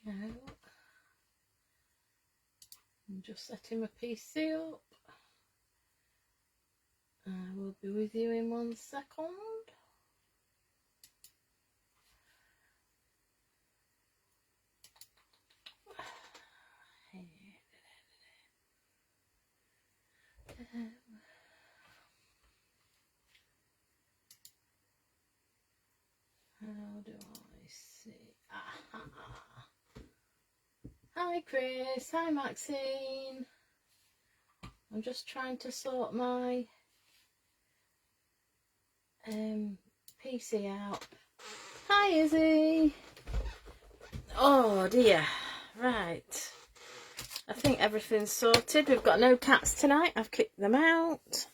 go. I'm just setting my PC up. I will be with you in 1 second. How do I see? Aha. Hi Chris, hi Maxine. I'm just trying to sort my PC out. Hi Izzy. Oh dear. Right. I think everything's sorted. We've got no cats tonight. I've kicked them out.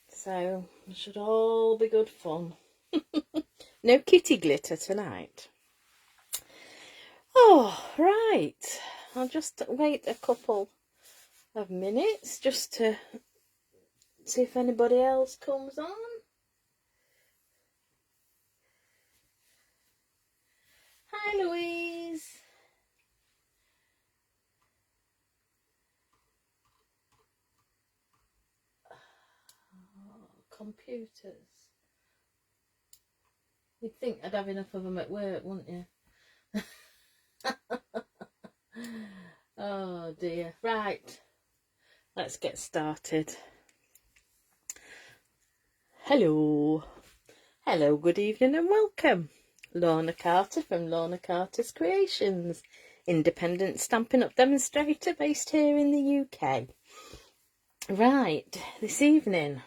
So it should all be good fun. No kitty glitter tonight. Oh, right. I'll just wait a couple of minutes just to see if anybody else comes on. Hi, Louise. Oh, computers. You'd think I'd have enough of them at work, wouldn't you? Oh dear. Right. Let's get started. Hello. Hello, good evening and welcome. Lorna Carter from Lorna Carter's Creations, independent Stampin' Up demonstrator based here in the UK. Right, this evening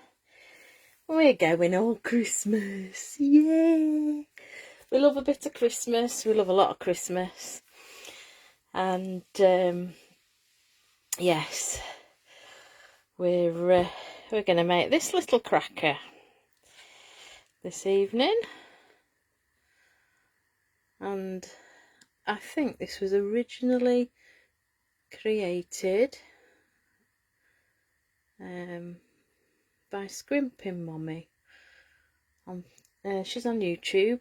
we're going all Christmas. Yeah! We love a bit of Christmas, we love a lot of Christmas. And yes, we're going to make this little cracker this evening. And I think this was originally created by Scrimping Mommy. She's on YouTube,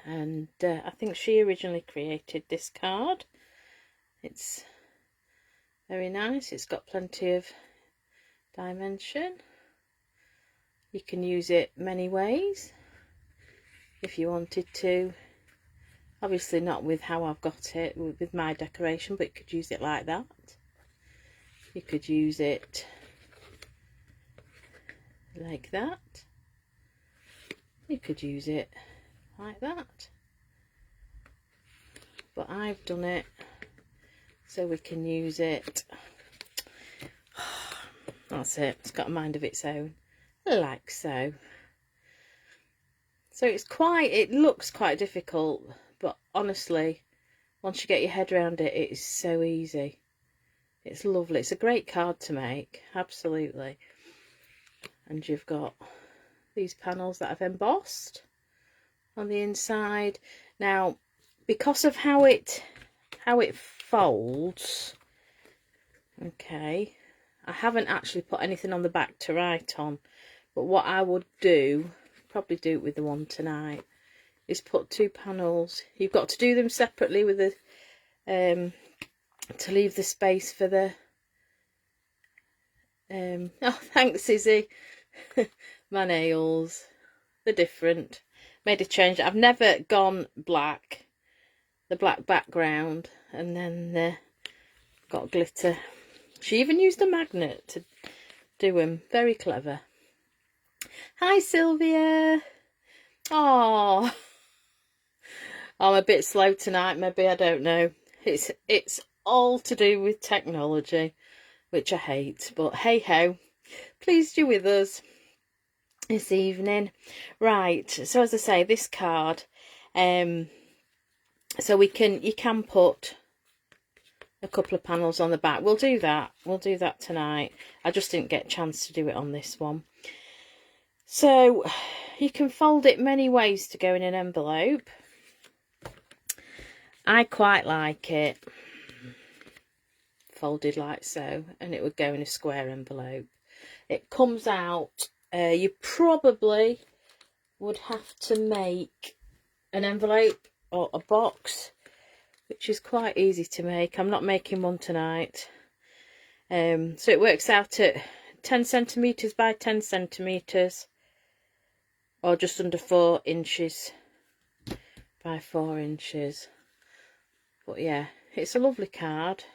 and I think she originally created this card. It's very nice. It's got plenty of dimension. You can use it many ways if you wanted to. Obviously not with how I've got it, with my decoration, but you could use it like that. You could use it like that. You could use it like that. But I've done it so we can use it. That's it. It's got a mind of its own, like so. So it looks quite difficult, but honestly, once you get your head around it, it is so easy. It's lovely. It's a great card to make, absolutely. And you've got these panels that I've embossed on the inside. Now, because of how it folds, okay, I haven't actually put anything on the back to write on, but what I would do, probably do it with the one tonight, is put 2 panels. You've got to do them separately with the to leave the space for the oh, thanks Izzy. My nails, they're different. Made a change. I've never gone black, the black background, and then got glitter. She even used a magnet to do them. Very clever. Hi Sylvia. Oh, I'm a bit slow tonight, maybe, I don't know. It's all to do with technology, which I hate, but hey ho. Pleased you're with us this evening. Right, so as I say, this card, so you can put a couple of panels on the back. We'll do that tonight. I just didn't get a chance to do it on this one. So you can fold it many ways to go in an envelope. I quite like it folded like so, and it would go in a square envelope. It comes out, you probably would have to make an envelope or a box which is quite easy to make. I'm not making one tonight. So it works out at 10 centimetres by 10 centimetres, or just under 4 inches by 4 inches. But yeah, it's a lovely card.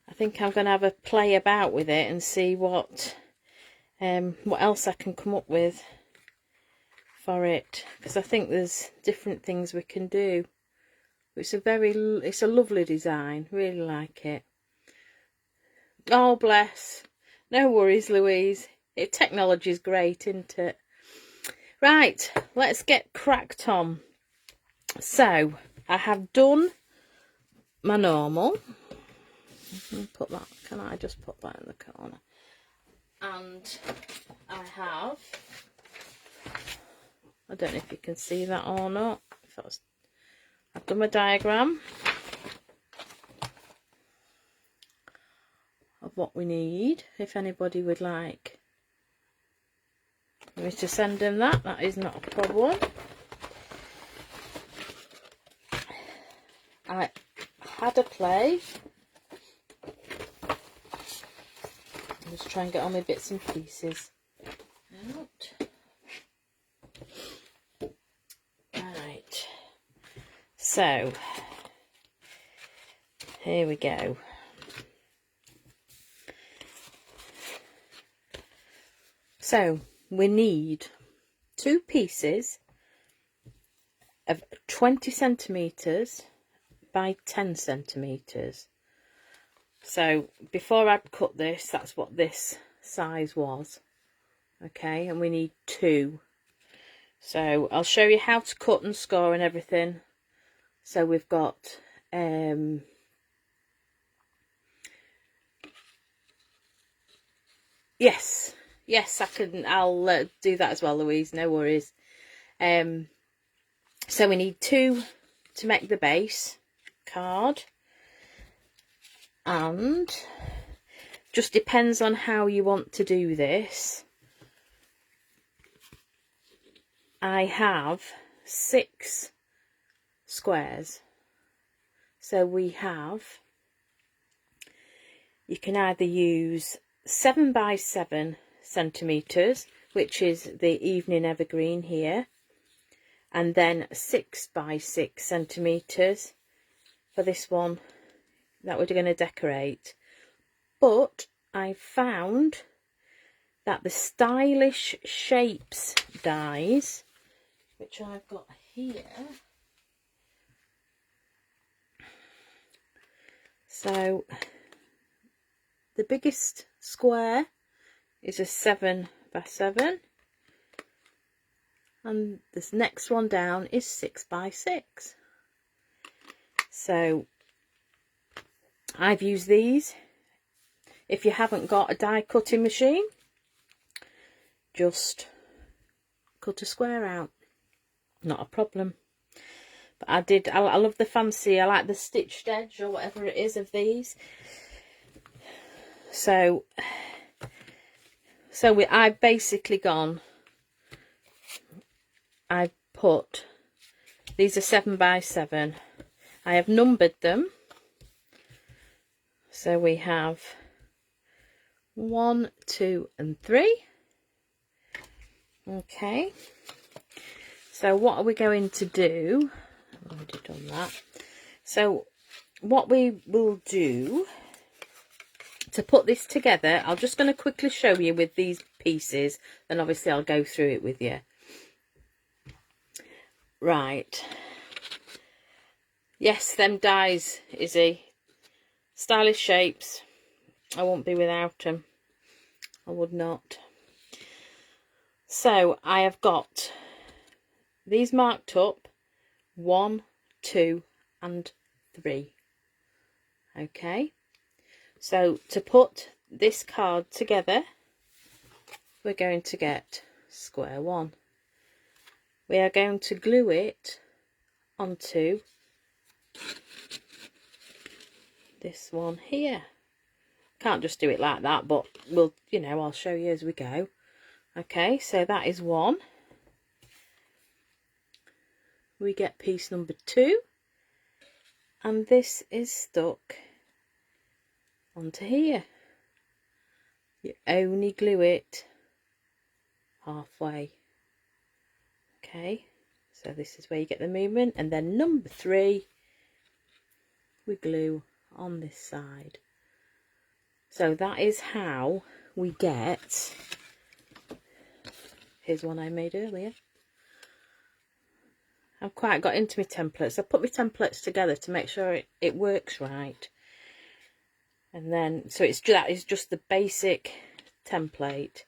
I think I'm going to have a play about with it and see what else I can come up with for it, because I think there's different things we can do. It's a lovely design. Really like it. Oh bless. No worries, Louise. Technology's great, isn't it? Right, let's get cracked on. So I have done my normal. Put that. Can I just put that in the corner? And I have. I don't know if you can see that or not. I've done my diagram of what we need. If anybody would like me to send them that is not a problem. I had a play. I'll just try and get all my bits and pieces out. Right. So, here we go. So, we need 2 pieces of 20 centimetres by 10 centimetres. So, before I'd cut this, that's what this size was. Okay, and we need 2. So, I'll show you how to cut and score and everything. So, we've got yes, I'll do that as well, Louise, no worries. So we need 2 to make the base card, and just depends on how you want to do this. I have 6 squares, so you can either use 7 by 7 centimetres, which is the evening evergreen here, and then 6 by 6 centimetres for this one that we're going to decorate. But I found that the Stylish Shapes dies, which I've got here, so the biggest square is a 7 by 7, and this next one down is 6 by 6. So I've used these. If you haven't got a die cutting machine, just cut a square out, not a problem. But I love the fancy, I like the stitched edge or whatever it is of these. So I've basically I've put, these are 7 by 7. I have numbered them. So we have 1, 2 and 3. Okay. So what are we going to do? I've already done that. So what we will do to put this together, I'm just going to quickly show you with these pieces, and obviously I'll go through it with you. Right. Yes, them dies, Izzy. Stylish Shapes. I won't be without them. I would not. So I have got these marked up, 1, 2 and 3. Okay. So to put this card together, we're going to get square 1. We are going to glue it onto this one here. Can't just do it like that, but we'll, I'll show you as we go. Okay, so that is 1. We get piece number 2, and this is stuck onto here. You only glue it halfway. Okay, so this is where you get the movement, and then number 3 we glue on this side. So that is how we get, here's one I made earlier. I've quite got into my templates. I put my templates together to make sure it works right. And then, so that is just the basic template.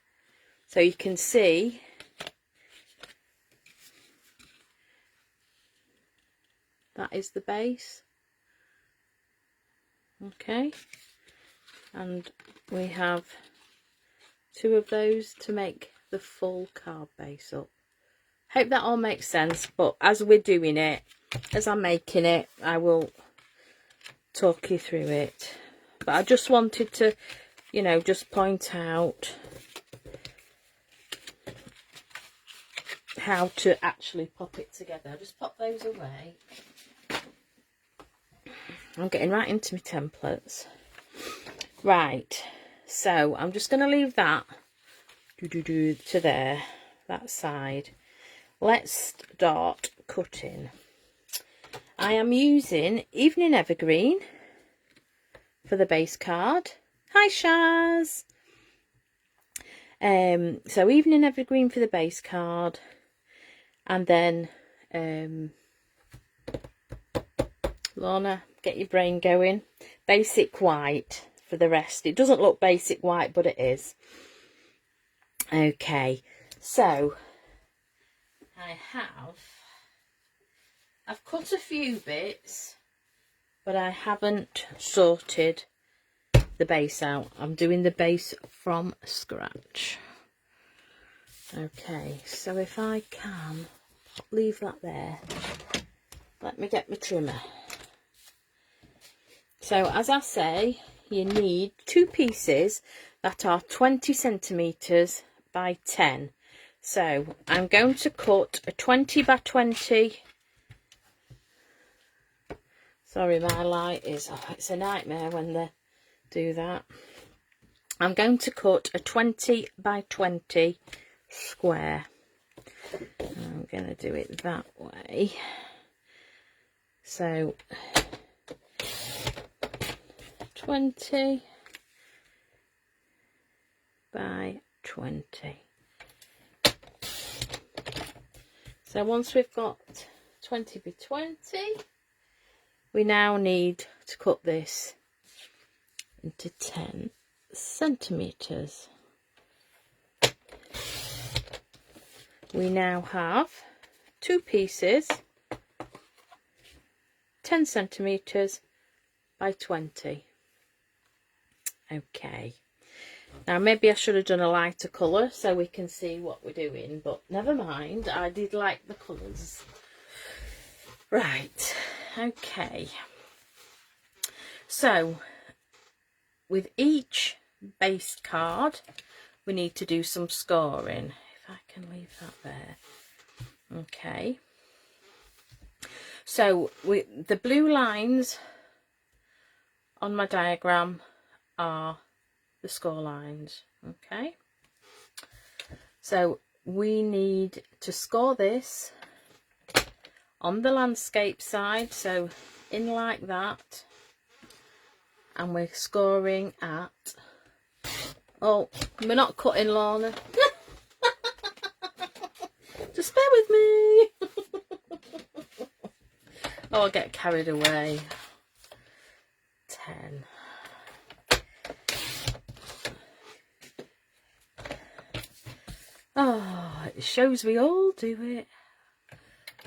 So you can see that is the base. Okay. And we have 2 of those to make the full card base up. Hope that all makes sense, but as we're doing it, as I'm making it, I will talk you through it. But I just wanted to, you know, just point out how to actually pop it together. I'll just pop those away. I'm getting right into my templates. Right, so I'm just going to leave that to there, that side. Let's start cutting. I am using Evening Evergreen for the base card. Hi Shaz! So Evening Evergreen for the base card, and then Lorna, get your brain going. Basic White for the rest. It doesn't look basic white, but it is. Okay, so I've cut a few bits, but I haven't sorted the base out. I'm doing the base from scratch. Okay, so if I can leave that there, let me get my trimmer. So as I say, you need 2 pieces that are 20 centimeters by 10. So I'm going to cut a 20 by 20. Sorry, my light is, it's a nightmare when they do that. I'm going to cut a 20 by 20 square. I'm going to do it that way. So 20 by 20. So once we've got 20 by 20, we now need to cut this into 10 centimeters. We now have 2 pieces, 10 centimeters by 20. Okay. Now maybe I should have done a lighter colour so we can see what we're doing, but never mind, I did like the colours. Right, okay. So with each base card we need to do some scoring. If I can leave that there. Okay. So the blue lines on my diagram are the score lines. Okay, so we need to score this on the landscape side, so in like that, and we're scoring at, oh, we're not cutting, Lorna. Just bear with me. Oh, I'll get carried away. 10. Oh, it shows we all do it.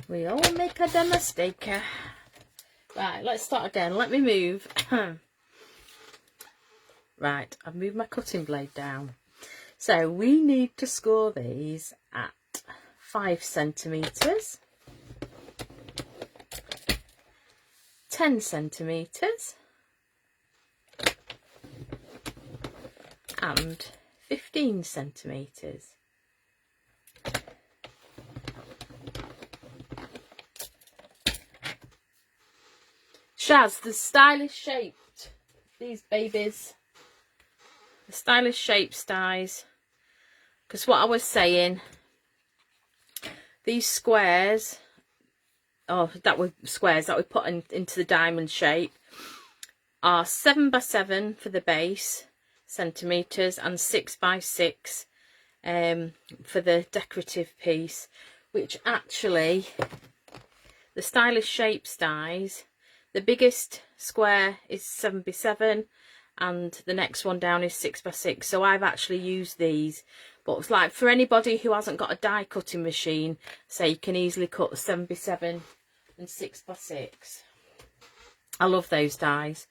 We all make a mistake. Right, let's start again. Let me move. Right, I've moved my cutting blade down. So we need to score these at 5 centimeters, 10 centimeters, and 15 centimeters. Shaz, the stylish shaped, these babies, the stylish shaped dies. Because what I was saying, these squares, that were squares that we put into the diamond shape, are 7 by 7 for the base centimeters and 6 by 6 for the decorative piece, which actually the stylish shapes dies, the biggest square is 7 by 7 and the next one down is 6 by 6. So I've actually used these, but it's like for anybody who hasn't got a die cutting machine, say you can easily cut 7 by 7 and 6 by 6. I love those dies,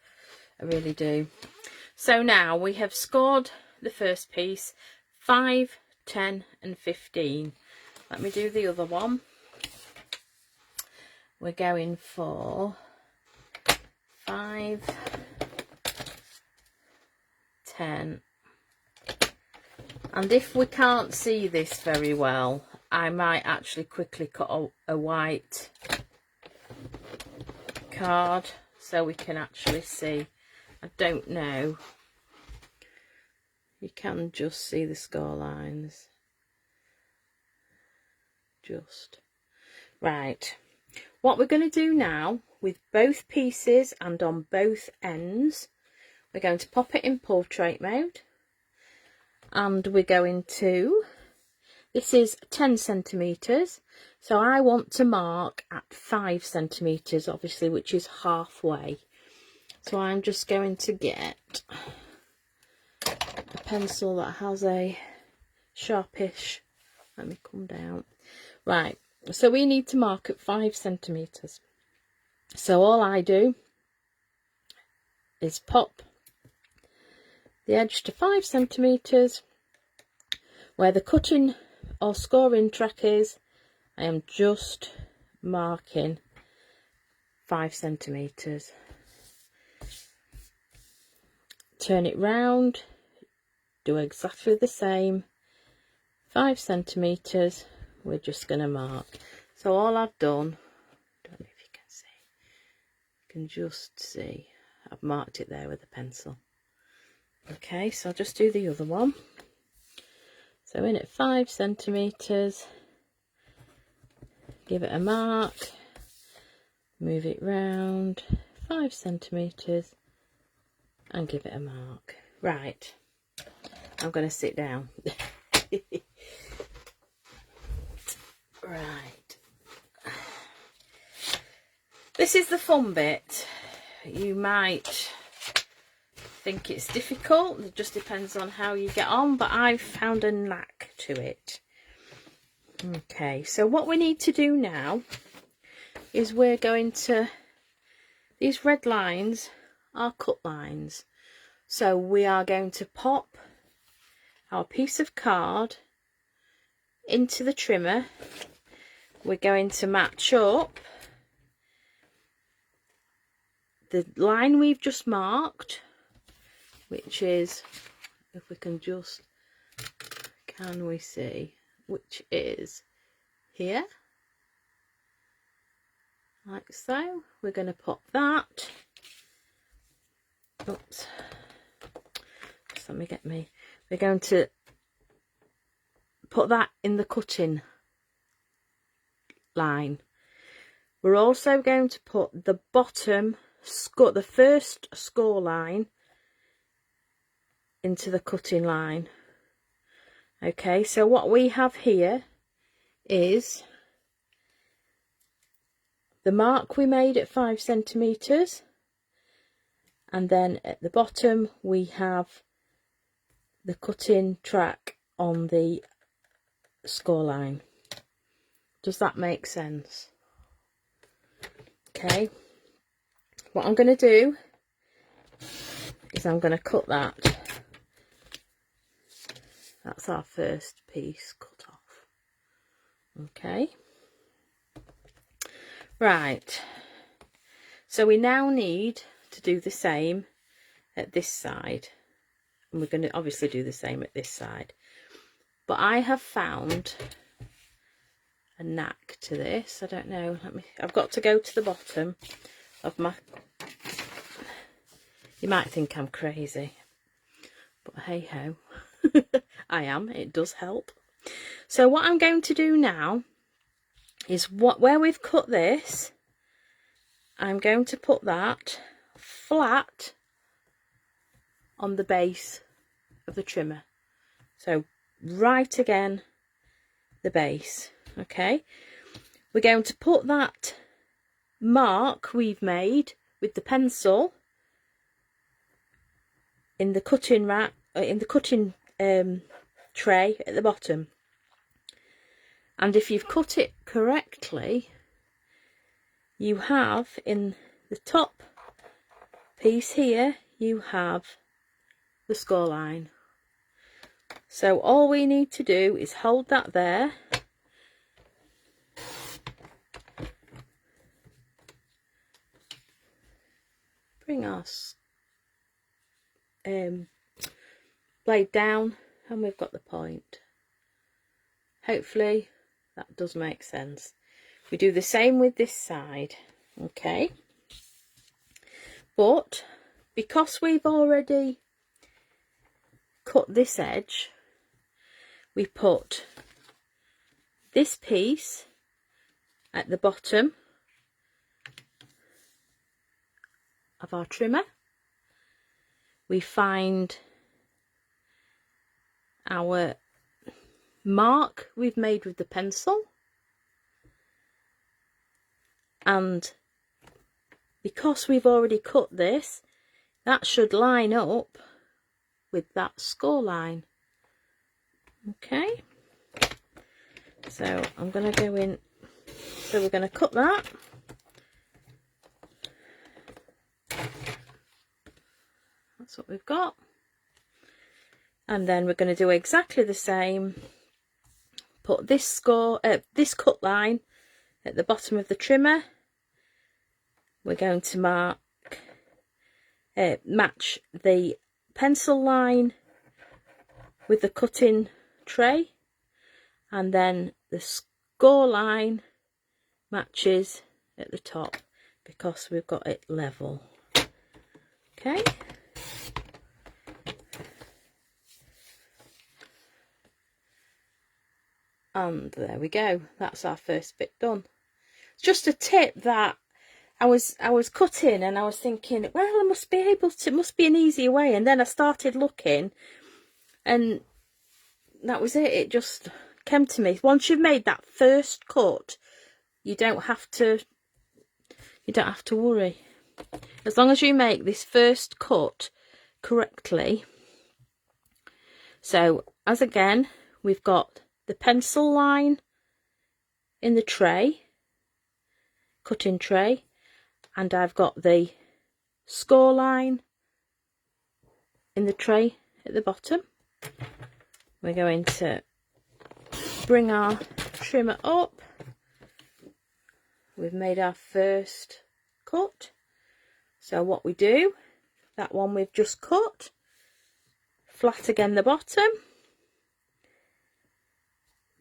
I really do. So now we have scored the first piece, 5, 10 and 15. Let me do the other one. We're going for 5, 10. And if we can't see this very well, I might actually quickly cut a white card so we can actually see. I don't know. You can just see the score lines. Just. Right. What we're going to do now with both pieces and on both ends, we're going to pop it in portrait mode. And we're going to, this is 10 centimetres, so I want to mark at 5 centimetres, obviously, which is halfway. So I'm just going to get a pencil that has a sharpish, let me come down. Right, so we need to mark at 5 centimetres. So all I do is pop the edge to 5 centimetres. Where the cutting or scoring track is, I am just marking 5 centimetres. Turn it round, do exactly the same, 5 centimetres, we're just going to mark. So all I've done, don't know if you can see, you can just see, I've marked it there with a pencil. Okay, so I'll just do the other one. So in at 5 centimetres, give it a mark, move it round 5 centimetres and give it a mark. Right, I'm going to sit down. Right, this is the fun bit. You might think it's difficult, it just depends on how you get on, but I've found a knack to it. Okay, so what we need to do now is we're going to, these red lines are cut lines, so we are going to pop our piece of card into the trimmer. We're going to match up the line we've just marked, which is, if we can just, can we see, which is here, like so. We're going to pop that, oops, just let me get me, we're going to put that in the cutting line. We're also going to put the bottom score, the first score line, into the cutting line. Okay, so what we have here is the mark we made at 5 centimetres, and then at the bottom we have the cutting track on the score line. Does that make sense? Okay, what I'm going to do is I'm going to cut that. That's our first piece cut off. Okay. Right. So we now need to do the same at this side. And we're going to obviously do the same at this side. But I have found a knack to this. I don't know. I've got to go to the bottom of my You might think I'm crazy, but hey ho, I am. It does help. So what I'm going to do now is where we've cut this, I'm going to put that flat on the base of the trimmer. So right again, the base. Okay, we're going to put that mark we've made with the pencil in the cutting rack, in the cutting tray at the bottom. And if you've cut it correctly, you have in the top piece here, you have the score line. So all we need to do is hold that there. Bring our blade down, and we've got the point. Hopefully that does make sense. We do the same with this side, okay? But because we've already cut this edge, we put this piece at the bottom of our trimmer. We find our mark we've made with the pencil, and because we've already cut this, that should line up with that score line. Okay, so I'm going to go in, so we're going to cut that. That's what we've got. And then we're going to do exactly the same. Put this this cut line at the bottom of the trimmer. We're going to match the pencil line with the cutting tray, and then the score line matches at the top because we've got it level. Okay. And there we go. That's our first bit done. It's just a tip that I was cutting and I was thinking, well, I must be able to, it must be an easier way. And then I started looking, and that was it. It just came to me. Once you've made that first cut, you don't have to worry. As long as you make this first cut correctly. So as again, we've got the pencil line in the tray, cutting tray, and I've got the score line in the tray at the bottom. We're going to bring our trimmer up. We've made our first cut. So what we do, that one we've just cut, flat again the bottom.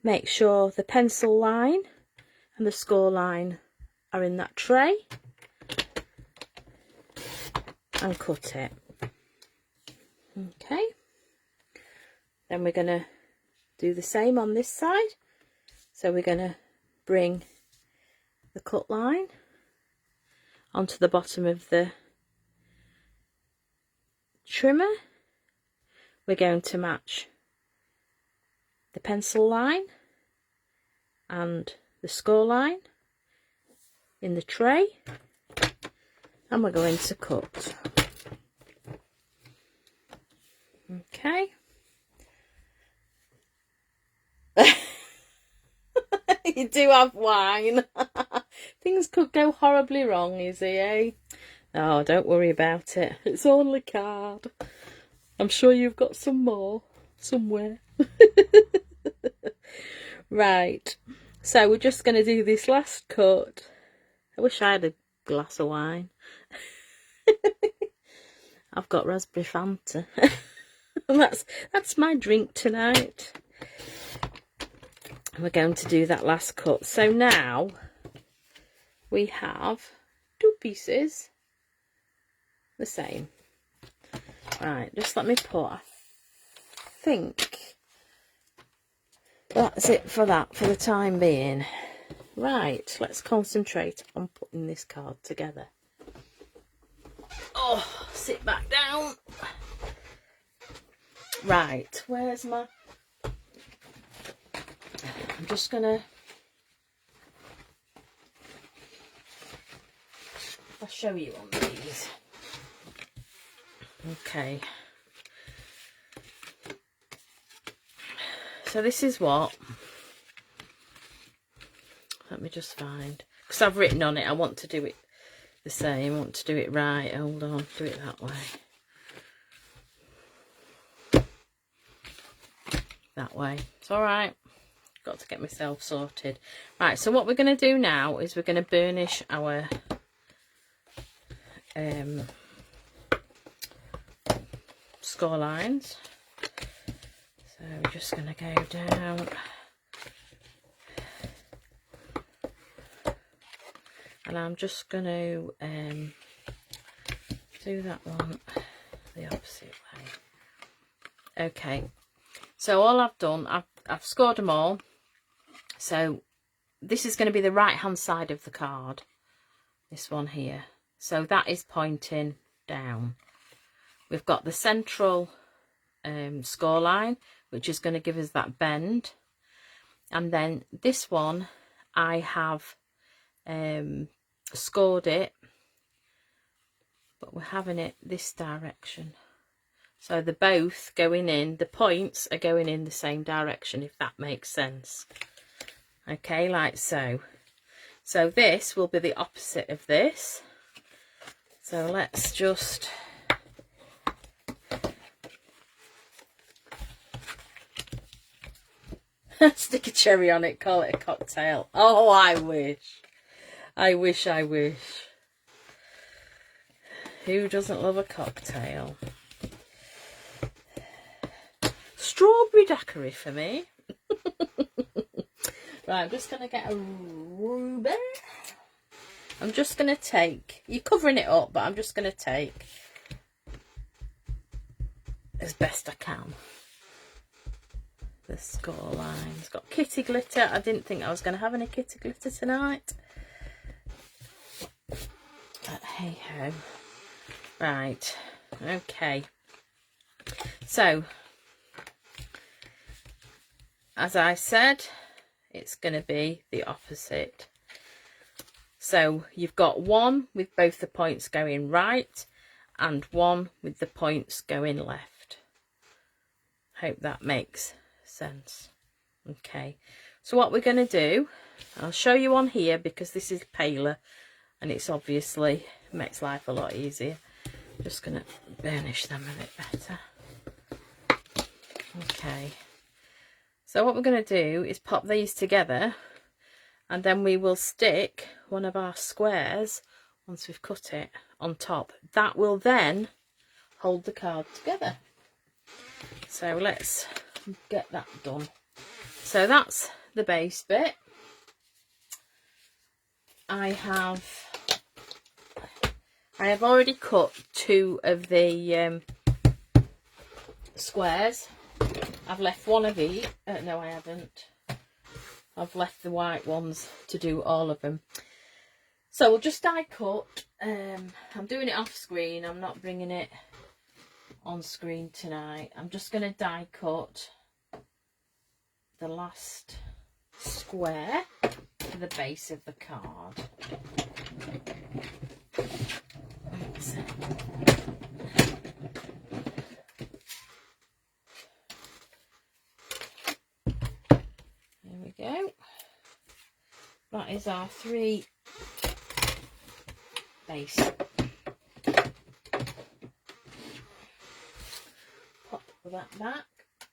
Make sure the pencil line and the score line are in that tray, and cut it. Okay, then we're going to do the same on this side. So we're going to bring the cut line onto the bottom of the trimmer. We're going to match the pencil line and the score line in the tray, and we're going to cut. Okay. You do have wine. Things could go horribly wrong, you see, eh? Oh, don't worry about it. It's only card. I'm sure you've got some more somewhere. Right, so we're just going to do this last cut. I wish I had a glass of wine. I've got raspberry Fanta. that's my drink tonight. We're going to do that last cut. So now we have two pieces the same. Right, just let me put, I think that's it for that for the time being. Right, let's concentrate on putting this card together. Oh, sit back down. Right, where's my... I'm just gonna... I'll show you on these. Okay. So this is what... Let me just find... Because I've written on it, I want to do it the same. I want to do it right. Hold on, do it that way. That way. It's alright. Got to get myself sorted. Right, so what we're going to do now is we're going to burnish our score lines. So we're just going to go down. And I'm just going to do that one the opposite way. Okay, so all I've done, I've scored them all. So this is going to be the right hand side of the card, this one here. So that is pointing down. We've got the central score line, which is going to give us that bend. And then this one, I have scored it, but we're having it this direction. So they're both going in, the points are going in the same direction, if that makes sense. Okay, like so. So this will be the opposite of this. So let's just... stick a cherry on it, call it a cocktail. Oh, I wish. I wish, I wish. Who doesn't love a cocktail? Strawberry daiquiri for me. Right, I'm just going to get a ruby. I'm just going to take... You're covering it up, but I'm just going to take as best I can the score line. It's got kitty glitter. I didn't think I was going to have any kitty glitter tonight. But hey ho. Right, okay. So, as I said, it's going to be the opposite. So you've got one with both the points going right and one with the points going left. Hope that makes sense. Okay, so what we're going to do, I'll show you on here because this is paler and it's obviously makes life a lot easier. Just going to burnish them a bit better. Okay, so what we're going to do is pop these together, and then we will stick one of our squares, once we've cut it, on top. That will then hold the card together. So let's get that done. So that's the base bit. I have already cut two of the squares. I've left one of each. No, I haven't. I've left the white ones to do all of them. So we'll just die cut. I'm doing it off screen. I'm not bringing it on screen tonight. I'm just going to die cut the last square for the base of the card. There we go. That is our 3 base. Pop that back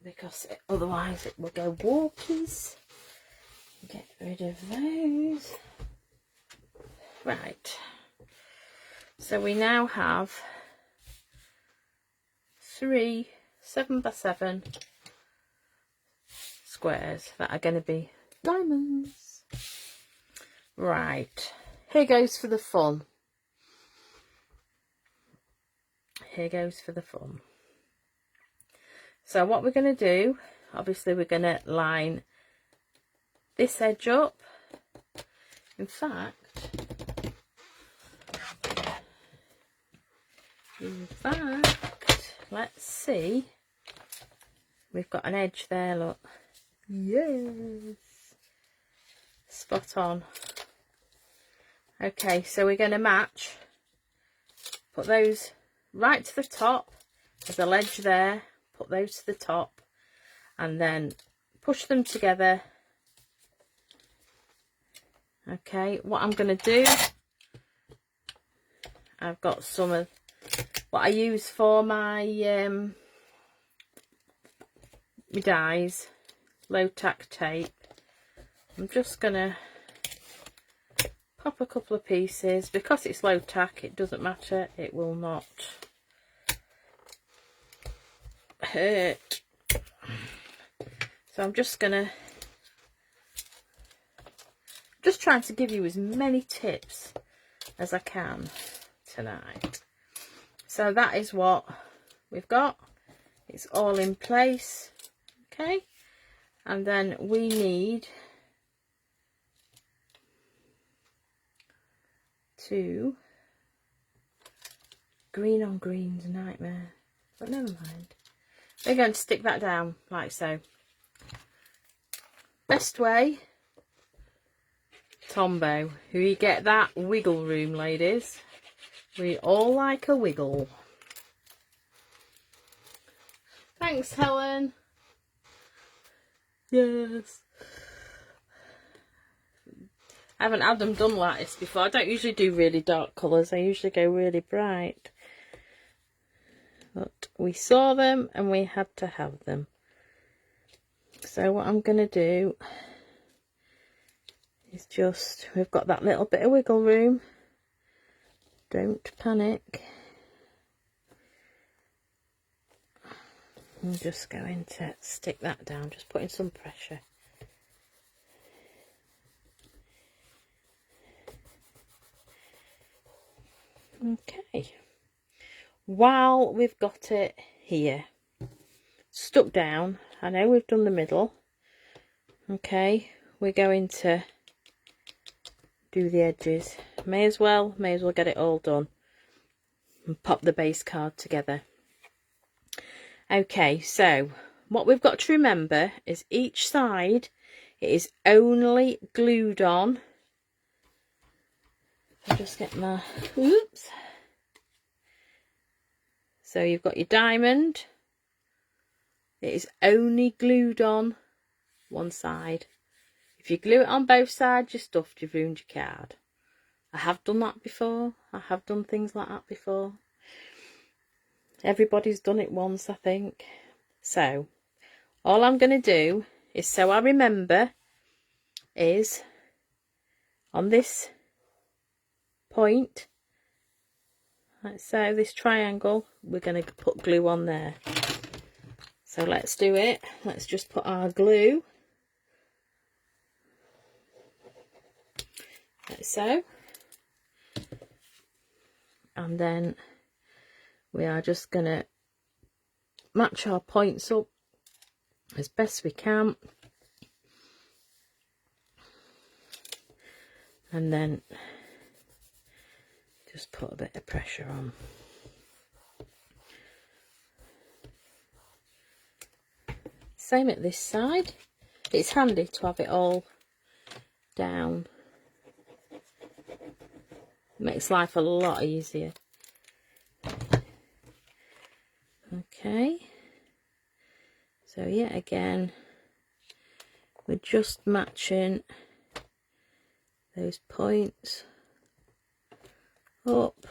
because otherwise it will go walkies. Get rid of those. Right. So we now have 3 7x7 squares that are going to be diamonds. Right, here goes for the fun. Here goes for the fun. So what we're going to do, obviously we're going to line this edge up. In fact, let's see. We've got an edge there, look. Yes. Spot on. Okay, so we're going to match. Put those right to the top. There's a ledge there. Put those to the top. And then push them together. Okay, what I'm going to do, I've got some of what I use for my my dies, low tack tape. I'm just going to pop a couple of pieces. Because it's low tack, it doesn't matter, it will not hurt. So I'm just gonna trying to give you as many tips as I can tonight. So that is what we've got. It's all in place. Okay, and then we need to, green on green's a nightmare, but never mind. We're going to stick that down like so. Best way, Tombow. Who you get that wiggle room, ladies. We all like a wiggle. Thanks, Helen. Yes. I haven't had them done like this before. I don't usually do really dark colours. I usually go really bright. But we saw them and we had to have them. So what I'm going to do is just, we've got that little bit of wiggle room. Don't panic. I'm just going to stick that down, just putting some pressure. Okay. While we've got it here, stuck down, I know we've done the middle. Okay, we're going to do the edges. May as well get it all done and pop the base card together. Okay, so what we've got to remember is each side it is only glued on. I'll just get my, oops. So you've got your diamond. It is only glued on one side. If you glue it on both sides, you're stuffed, you've ruined your card. I have done that before. I have done things like that before. Everybody's done it once, I think. So, all I'm going to do is, so I remember, is on this point, like so, this triangle, we're going to put glue on there. So let's do it. Let's just put our glue. Like so. And then we are just going to match our points up as best we can. And then just put a bit of pressure on. Same at this side. It's handy to have it all down. Makes life a lot easier. Okay. So yet again, we're just matching those points up.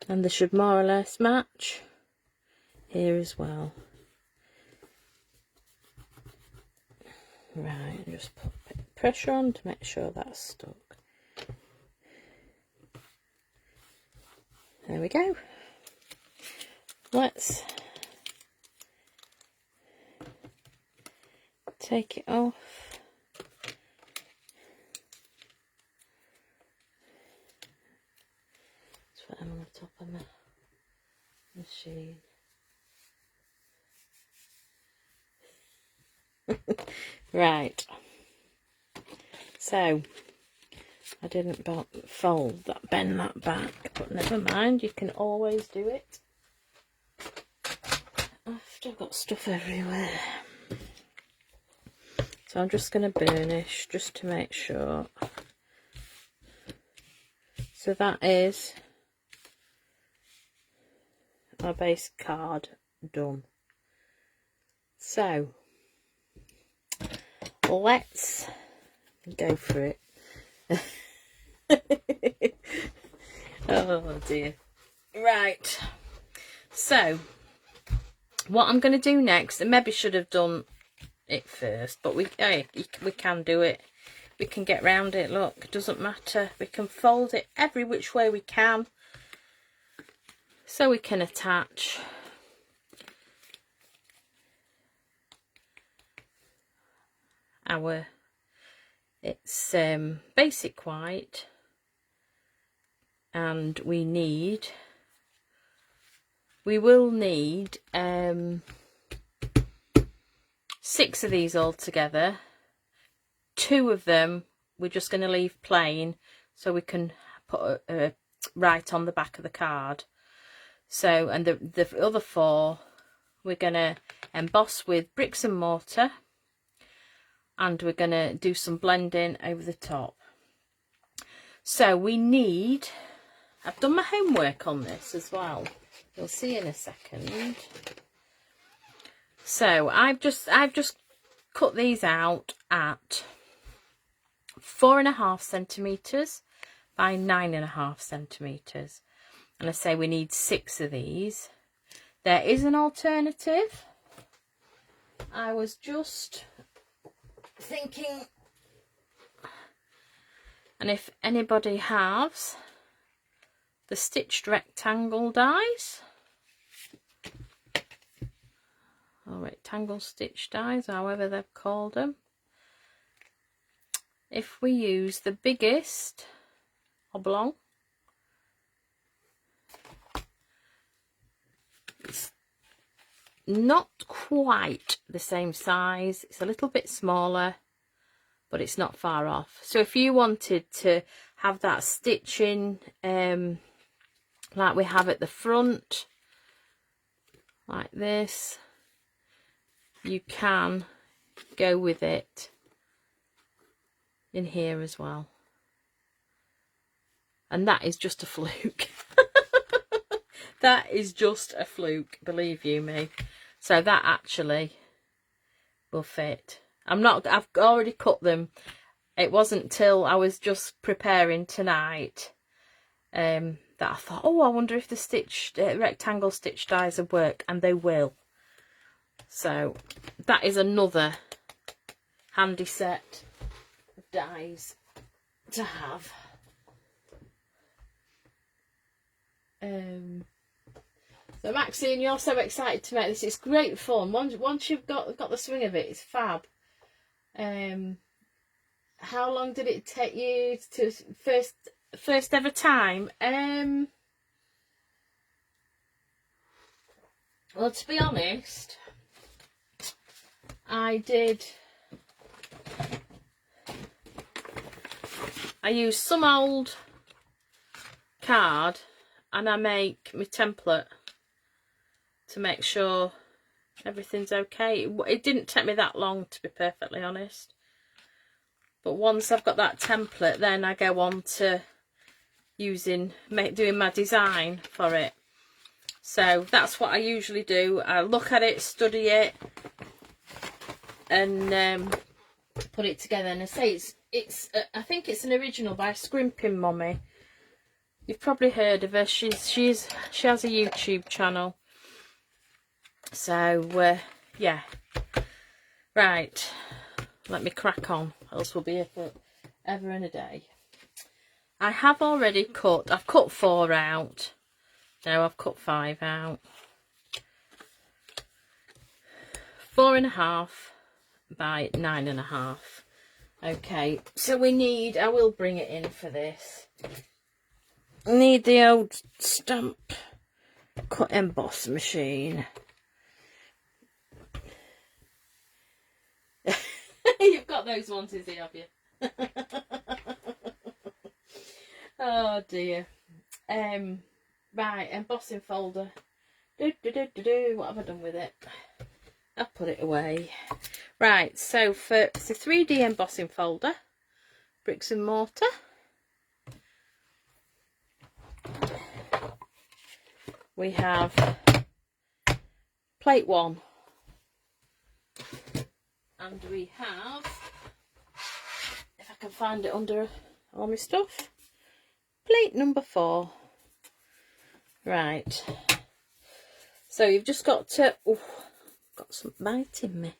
And they should more or less match here as well. Right, just put a bit of pressure on to make sure that's stuck. There we go. Let's take it off. Let's put them on the top of my machine. Right, so I didn't bend that back, but never mind, you can always do it after I've got stuff everywhere. So I'm just going to burnish just to make sure. So that is our base card done. So let's go for it. Oh dear. Right, so what I'm going to do next, and maybe should have done it first, but we can do it. We can get round it, look, it doesn't matter. We can fold it every which way we can, so we can attach our, it's basic white, and we will need 6 of these all together. 2 of them we're just going to leave plain so we can put write on the back of the card. So, and the other 4 we're going to emboss with bricks and mortar, and we're going to do some blending over the top. So we need, I've done my homework on this as well, you'll see in a second. So I've just cut these out at 4.5 centimetres by 9.5 centimetres, and I say we need 6 of these. There is an alternative. I was just thinking, and if anybody has the stitched rectangle dies, or rectangle stitch dies, however they've called them, if we use the biggest oblong, it's not quite the same size, it's a little bit smaller, but it's not far off. So if you wanted to have that stitching like we have at the front, like this, you can go with it in here as well, and that is just a fluke. That is just a fluke, believe you me. So that actually will fit. I've already cut them. It wasn't till I was just preparing tonight that I thought, oh, I wonder if the stitched rectangle stitch dies will work, and they will. So that is another handy set of dies to have. So Maxine, you're so excited to make this. It's great fun. Once you've got the swing of it, it's fab. How long did it take you to first ever time? Well, to be honest, I use some old card and I make my template to make sure everything's okay. It didn't take me that long, to be perfectly honest, but once I've got that template, then I go on to doing my design for it. So that's what I usually do. I look at it, study it, and put it together. And I say I think it's an original by Scrimping Mummy. You've probably heard of her. She has a YouTube channel. So yeah, right. Let me crack on, else we'll be here for ever and a day. I have already cut. I've cut 4 out. No, I've cut 5 out. 4.5 by 9.5. Okay, so we need, I will bring it in for this. Need the old stamp cut emboss machine. You've got those ones, Izzy, have you? Oh dear. Right, embossing folder. What have I done with it? I've put it away. Right, so it's a 3D embossing folder, bricks and mortar. We have plate 1. And we have, if I can find it under all my stuff, plate number 4. Right. So you've just got to, got some bite in me.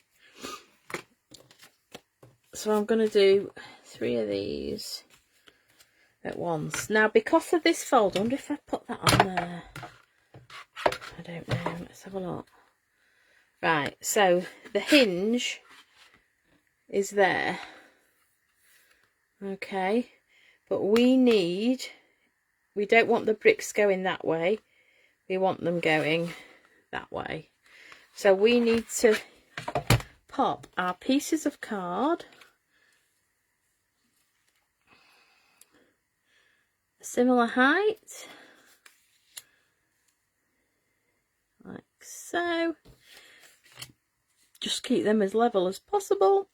So I'm going to do 3 of these at once. Now, because of this folder, I wonder if I put that on there. I don't know. Let's have a look. Right, so the hinge is there. Okay. But we don't want the bricks going that way. We want them going that way. So we need to pop our pieces of card a similar height, like so. Just keep them as level as possible.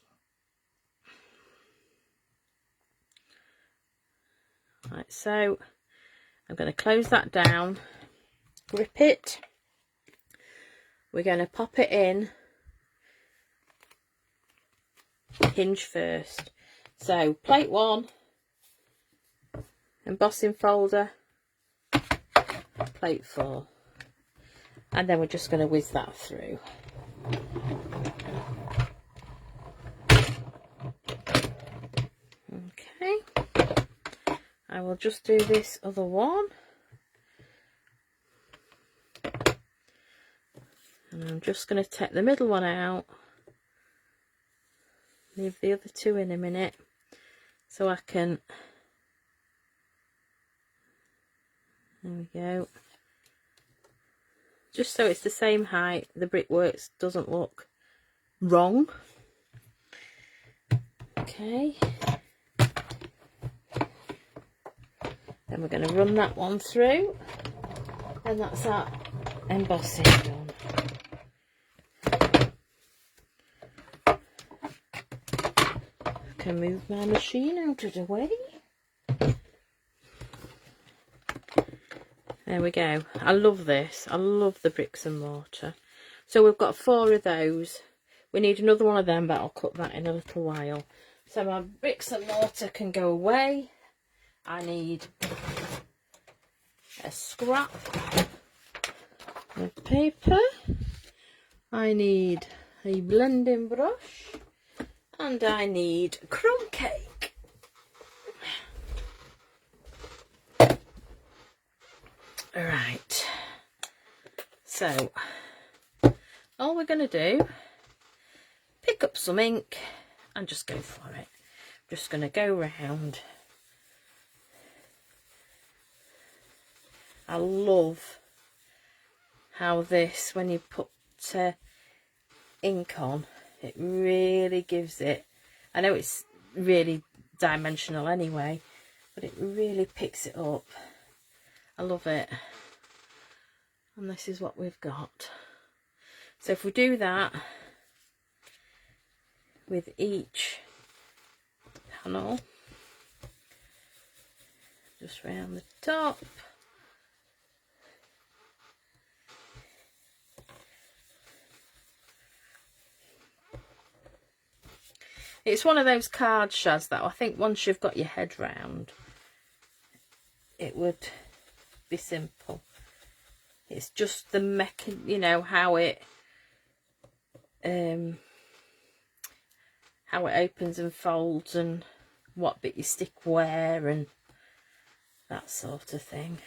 Like so. I'm going to close that down, grip it. We're going to pop it in hinge first. So plate 1, embossing folder, plate 4, and then we're just going to whiz that through. Okay, I will just do this other one. And I'm just going to take the middle one out, leave the other 2 in a minute, so I can, there we go, just so it's the same height, the brickwork doesn't look wrong. Okay, then we're going to run that one through, and that's our embossing done. Can move my machine out of the way. There we go. I love this. I love the bricks and mortar. So we've got 4 of those. We need another one of them, but I'll cut that in a little while. So my bricks and mortar can go away. I need a scrap of paper. I need a blending brush. And I need crumb cake. Alright, so all we're going to do, pick up some ink and just go for it. I'm just going to go round. I love how this, when you put ink on, it really gives it, I know it's really dimensional anyway, but it really picks it up. I love it. And this is what we've got. So if we do that with each panel, just round the top. It's one of those card shads that I think once you've got your head round, it would be simple. It's just the you know, how it opens and folds and what bit you stick where and that sort of thing.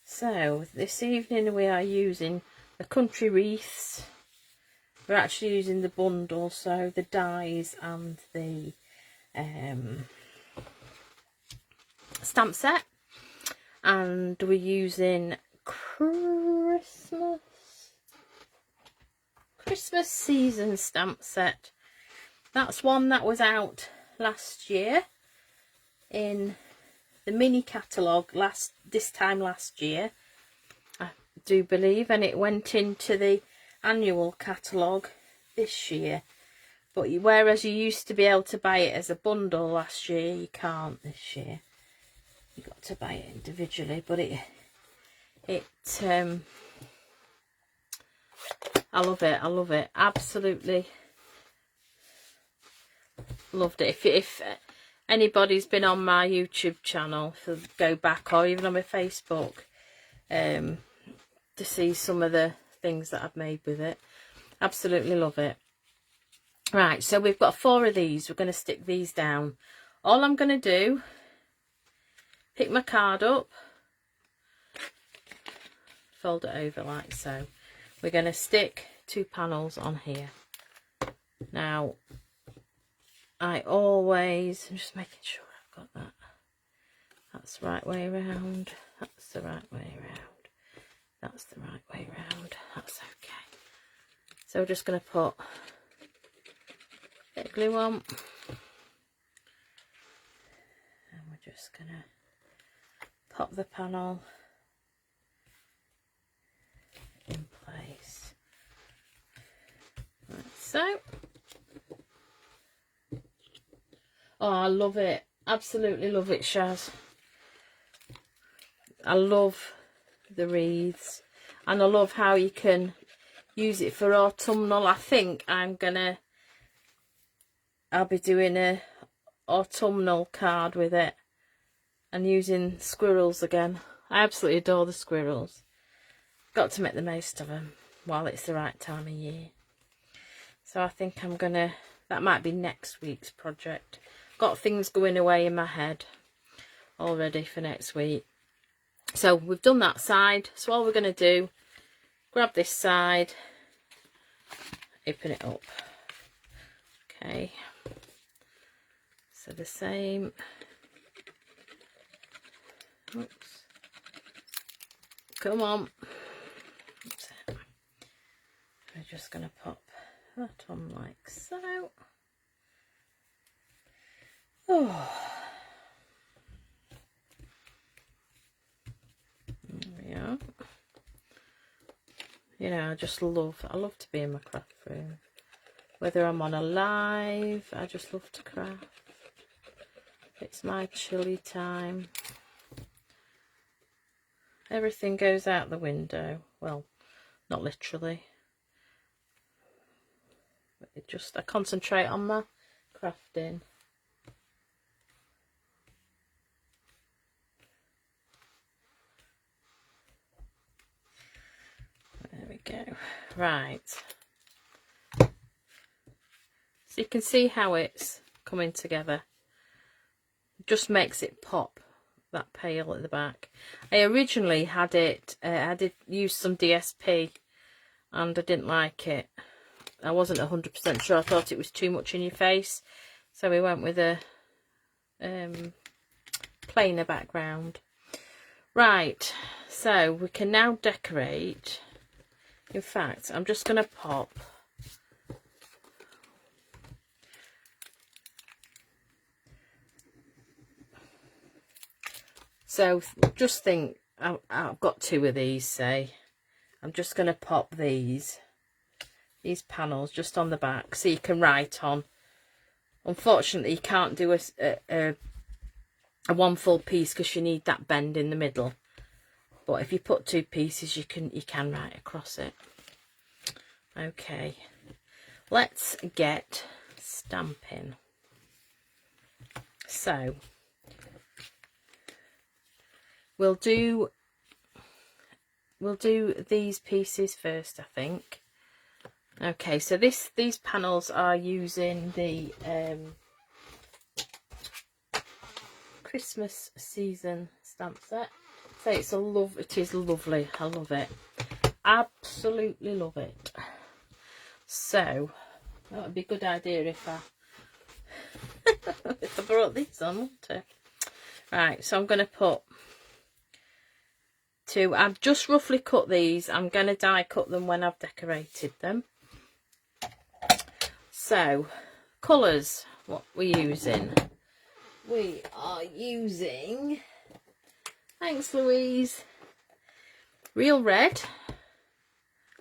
So this evening we are using the country wreaths. We're actually using the bundle, so the dies and the stamp set, and we're using Christmas season stamp set. That's one that was out last year in the mini catalogue this time last year, I do believe, and it went into the annual catalogue this year. But whereas you used to be able to buy it as a bundle last year, you can't this year. You got to buy it individually. But I love it. I love it. Absolutely loved it. If anybody's been on my YouTube channel, so go back, or even on my Facebook, to see some of the things that I've made with it. Absolutely love it. Right, so we've got 4 of these. We're going to stick these down. All I'm going to do, pick my card up, fold it over like so. We're going to stick 2 panels on here. Now, I always, I'm just making sure I've got that. That's the right way around. That's the right way around. That's the right way around. That's okay. So we're just going to put a bit of glue on. And we're just going to pop the panel in place. Like so. Oh, I love it. Absolutely love it, Shaz. I love the wreaths. And I love how you can use it for autumnal. I think I'll be doing a autumnal card with it. And using squirrels again. I absolutely adore the squirrels. Got to make the most of them while it's the right time of year. So I think I'm going to, that might be next week's project. Got things going away in my head already for next week. So we've done that side. So all we're going to do, grab this side, open it up. Okay. So the same. Oops. Come on. That's it. We're just going to pop that on like so. Oh, there we are. You know, I love to be in my craft room. Whether I'm on a live, I just love to craft. It's my chilly time. Everything goes out the window. Well, not literally. But I concentrate on my crafting. There we go. Right. So you can see how it's coming together. Just makes it pop, that pale at the back. I originally had it, I did use some DSP and I didn't like it. I wasn't 100% sure. I thought it was too much in your face. So we went with a plainer background. Right, so we can now decorate. In fact, I'm just going to pop so just think I've got 2 of these, say. I'm just going to pop these panels just on the back so you can write on. Unfortunately, you can't do a one full piece because you need that bend in the middle. But if you put 2 pieces, you can write across it. Okay, let's get stamping. So we'll do these pieces first, I think. Okay, so these panels are using the Christmas season stamp set. So it is lovely. I love it. Absolutely love it. So that would be a good idea if I if I brought these on, wouldn't it? Right, so I'm going to put 2. I've just roughly cut these. I'm going to die cut them when I've decorated them. So, colours, what we're using. We are using, thanks Louise, Real Red,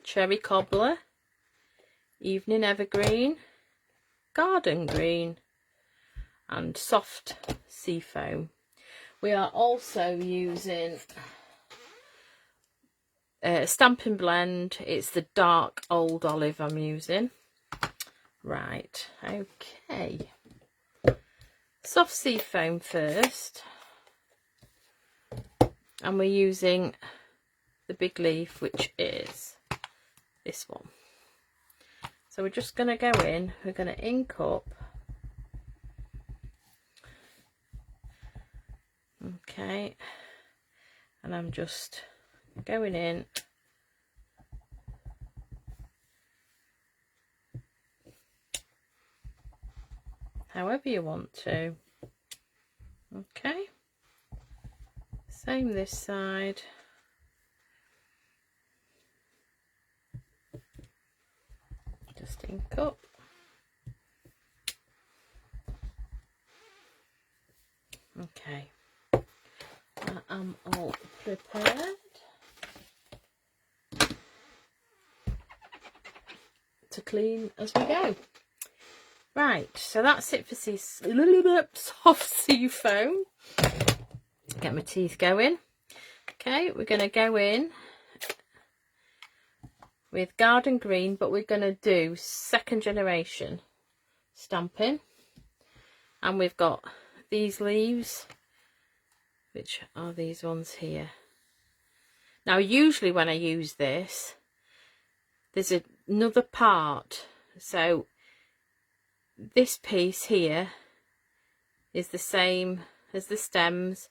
Cherry Cobbler, Evening Evergreen, Garden Green, and Soft Seafoam. We are also using Stampin' Blend. It's the dark Old Olive I'm using. Right, okay. Soft Seafoam first. And we're using the big leaf, which is this one. So we're just going to go in, we're going to ink up. Okay, and I'm just going in. However you want to. Okay, same this side. Just ink up. Okay, I'm all prepared to clean as we go. Right, so that's it for soft seafoam. Get my teeth going. Okay, we're going to go in with Garden Green, but we're going to do 2nd generation stamping. And we've got these leaves, which are these ones here. Now, usually when I use this, there's another part. So this piece here is the same as the stems,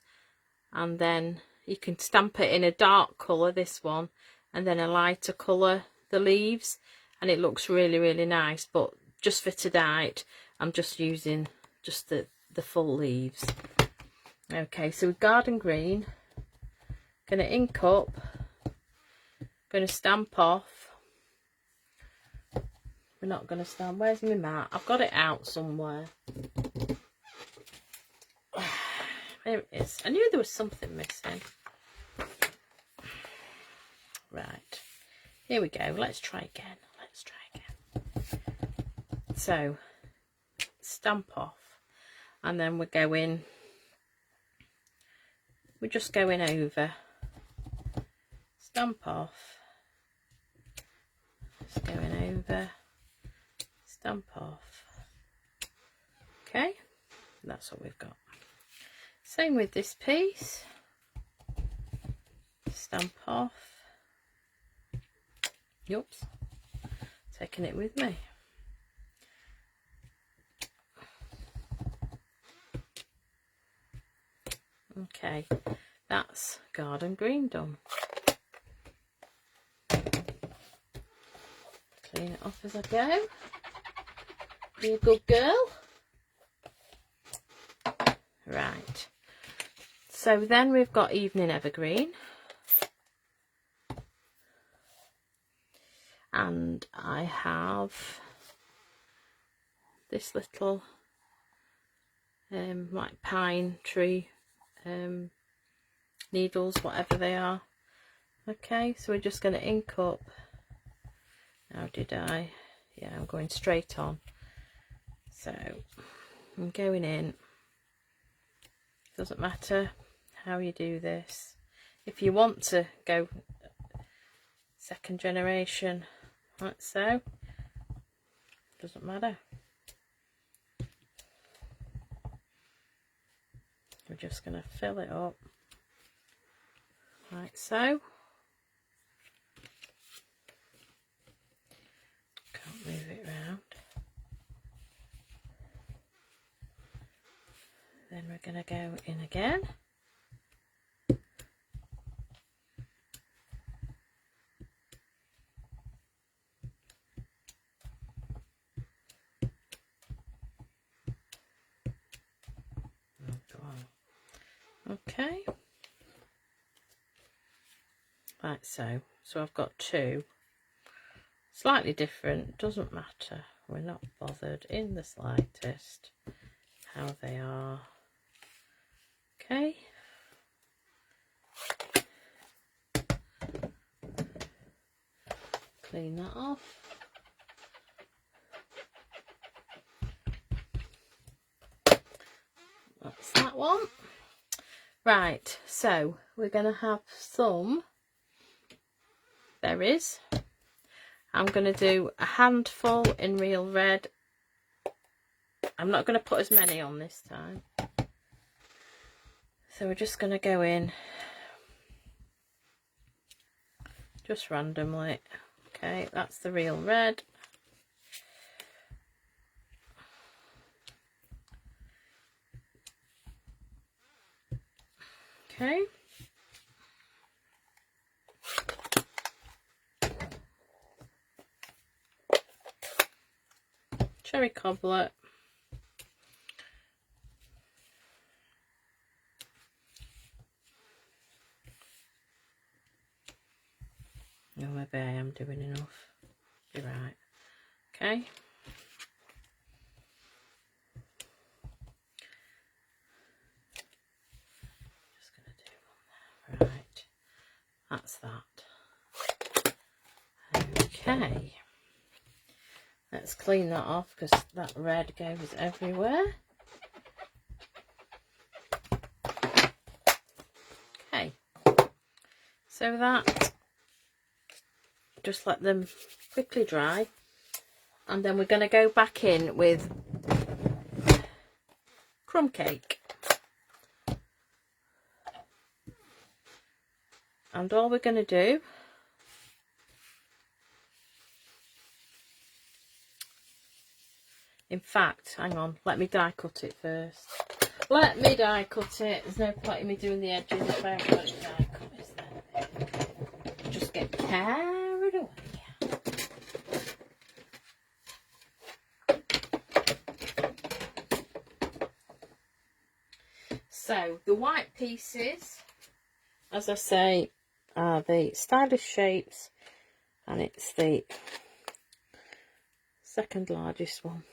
and then you can stamp it in a dark colour, this one, and then a lighter colour, the leaves, and it looks really, really nice. But just for tonight, I'm just using just the full leaves. Okay, so with Garden Green, going to ink up, going to stamp off. We're not going to stamp. Where's my mat? I've got it out somewhere. There it is. I knew there was something missing. Right. Here we go. Let's try again. Let's try again. So, stamp off. And then we're going. We're just going over. Stamp off. Just going over. Stamp off. Okay, that's what we've got. Same with this piece. Stamp off. Oops, taking it with me. Okay, that's Garden Green done. Clean it off as I go. Be a good girl. Right, so then we've got Evening Evergreen, and I have this little like pine tree needles, whatever they are. Okay, so we're just going to ink up. Now did I? Yeah, I'm going straight on. So I'm going in. Doesn't matter how you do this. If you want to go 2nd generation, like so, doesn't matter. We're just going to fill it up like so. Can't move it round. Then we're going to go in again. Oh, go on. Okay, like so. So I've got two, slightly different, doesn't matter, we're not bothered in the slightest how they are. Okay, clean that off. That's that one. Right, so we're going to have some berries. I'm going to do a handful in real red. I'm not going to put as many on this time. So we're just going to go in just randomly. Okay, that's the real red. Okay. Cherry cobbler. Oh, maybe I am doing enough. You're right. Okay. Just going to do one there. Right. That's that. Okay. Let's clean that off because that red goes everywhere. Okay. So that, just let them quickly dry. And then we're going to go back in with crumb cake. And all we're going to do in fact, hang on, let me die cut it first. Let me die cut it. There's no point in me doing the edges if I haven't got it die cut, is there? Just get carried away. So the white pieces, as I say, are the stylish shapes, and it's the second largest one.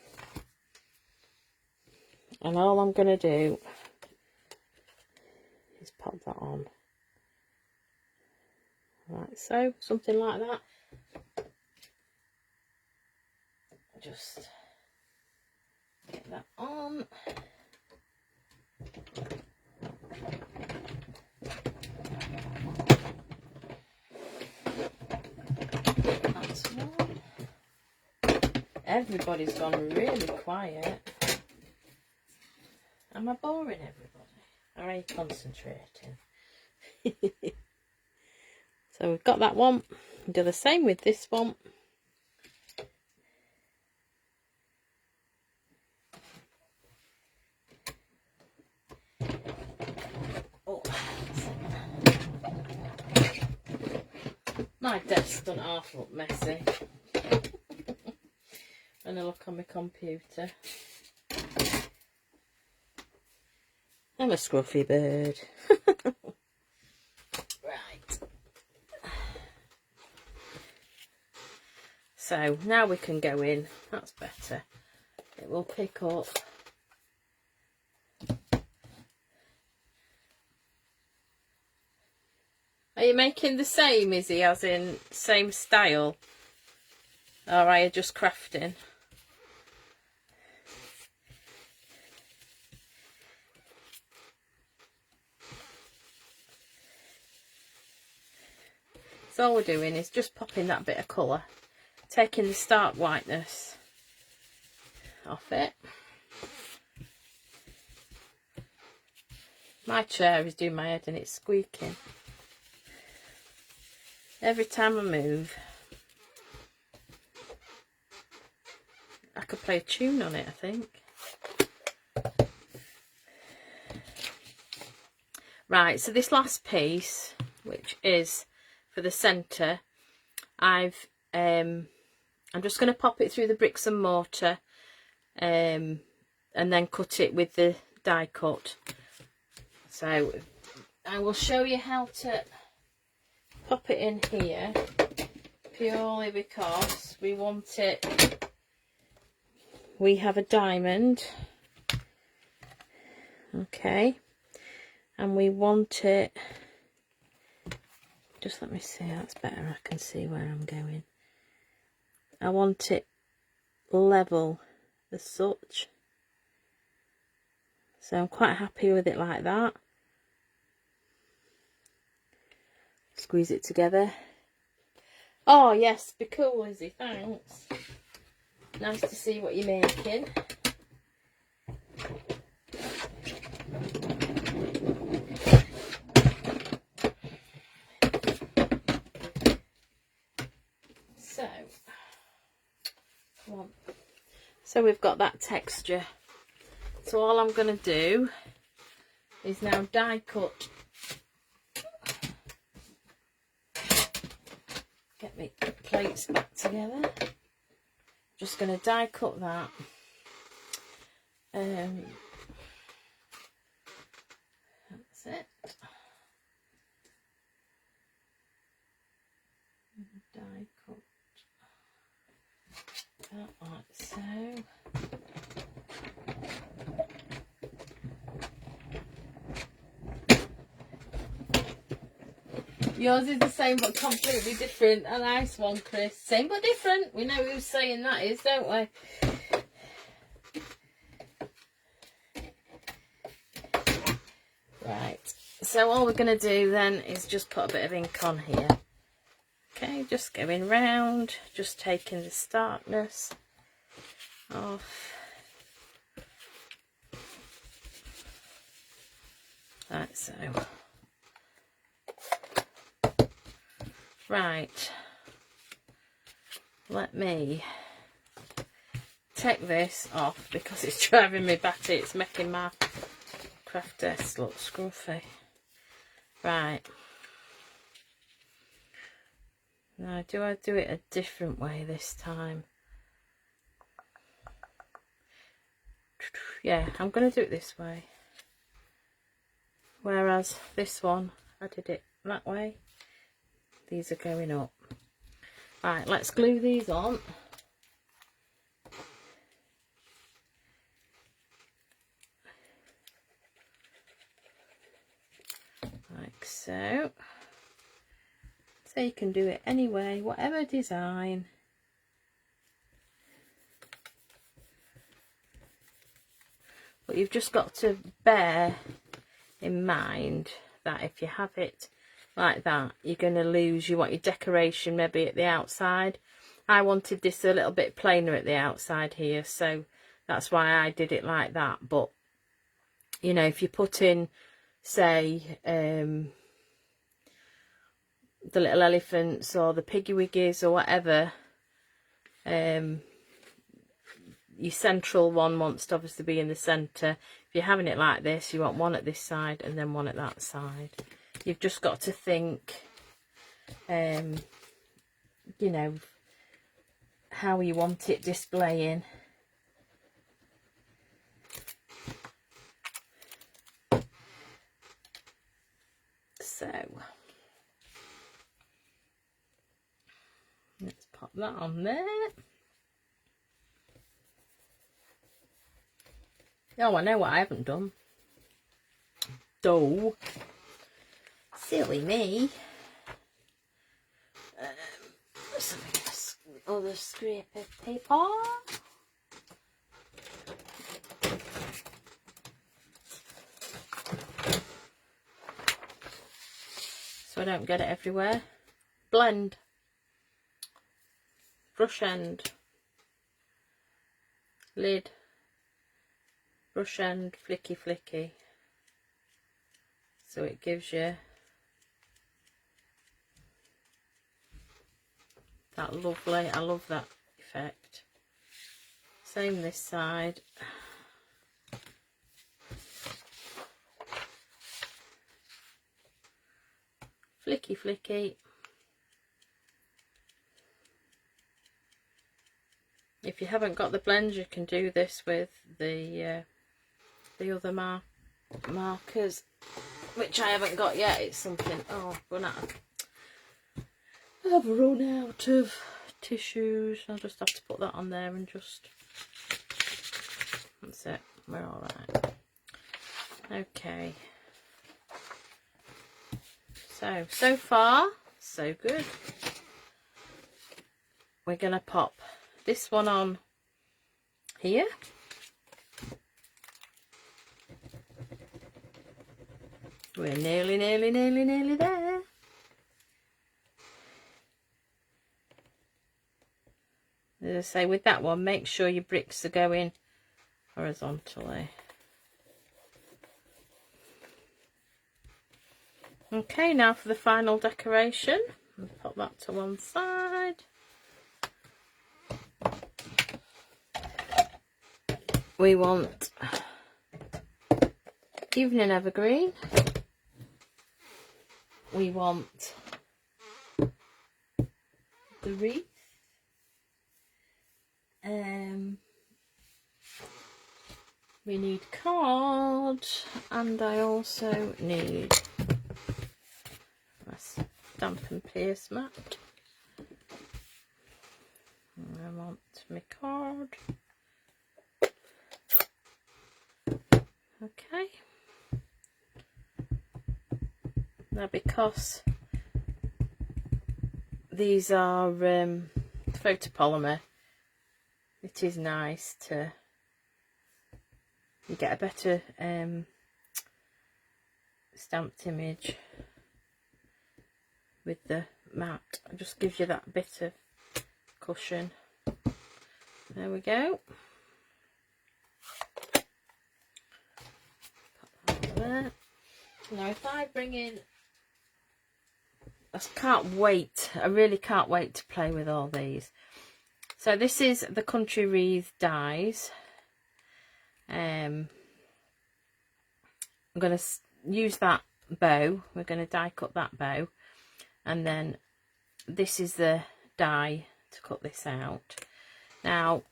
And all I'm going to do is pop that on. Like so, something like that. Just get that on. That's one. Everybody's gone really quiet. Am I boring everybody? Or are you concentrating? So we've got that one. Do the same with this one. Oh. My desk doesn't half look messy. And I look on my computer. I'm a scruffy bird. Right. So now we can go in. That's better. It will pick up. Are you making the same, Izzy, as in same style? Or are you just crafting? So all we're doing is just popping that bit of colour, taking the stark whiteness off it. My chair is doing my head and it's squeaking every time I move. I could play a tune on it, I think. Right, so this last piece, which is for the centre, I'm just going to pop it through the bricks and mortar and then cut it with the die cut. So I will show you how to pop it in here, purely because we want it, we have a diamond, okay, and we want it, just let me see, that's better, I can see where I'm going. I want it level as such, so I'm quite happy with it like that. Squeeze it together. Oh yes, be cool, Lizzie, thanks. Nice to see what you're making. So, come on. So we've got that texture. So all I'm going to do is now die cut. Get my plates back together. Just going to die cut that. That's it. Die cut that like so. Yours is the same but completely different. A nice one, Chris. Same but different. We know who's saying that is, don't we? Right. So all we're going to do then is just put a bit of ink on here. Okay, just going round, just taking the starkness off. Like so. Right, let me take this off because it's driving me batty. It's making my craft desk look scruffy. Right, now do I do it a different way this time? Yeah, I'm going to do it this way, whereas this one I did it that way. These are going up. Right, let's glue these on. Like so. So you can do it anyway, whatever design. But you've just got to bear in mind that if you have it like that, you're going to lose, you want your decoration maybe at the outside. I wanted this a little bit plainer at the outside here, so that's why I did it like that. But you know, if you put in, say, the little elephants or the piggy wiggies or whatever, your central one wants to obviously be in the centre. If you're having it like this, you want one at this side and then one at that side. You've just got to think, you know, how you want it displaying. So, let's pop that on there. Oh, I know what I haven't done. Dough. Silly me. Some other scrape of paper. So I don't get it everywhere. Blend. Brush end. Lid. Brush end, flicky flicky. So it gives you that lovely, I love that effect. Same this side. Flicky flicky. If you haven't got the blend, you can do this with the other markers. which I haven't got yet. It's something, oh, I've run out of tissues. I'll just have to put that on there and just, that's it, we're all right. Okay, so far so good. We're gonna pop this one on here. We're nearly there. As I say, with that one, make sure your bricks are going horizontally. Okay, now for the final decoration. I'll pop that to one side. We want Evening Evergreen. We want the wreath. We need card, and I also need a Stampin' Pierce mat. And I want my card. Okay. Now, because these are photopolymer, it is nice to, you get a better stamped image with the mat. It just gives you that bit of cushion. There we go. Put that there. Now if I bring in, I can't wait, I really can't wait to play with all these. So this is the Country Wreath dies. I'm going to use that bow, we're going to die cut that bow, and then this is the die to cut this out. Now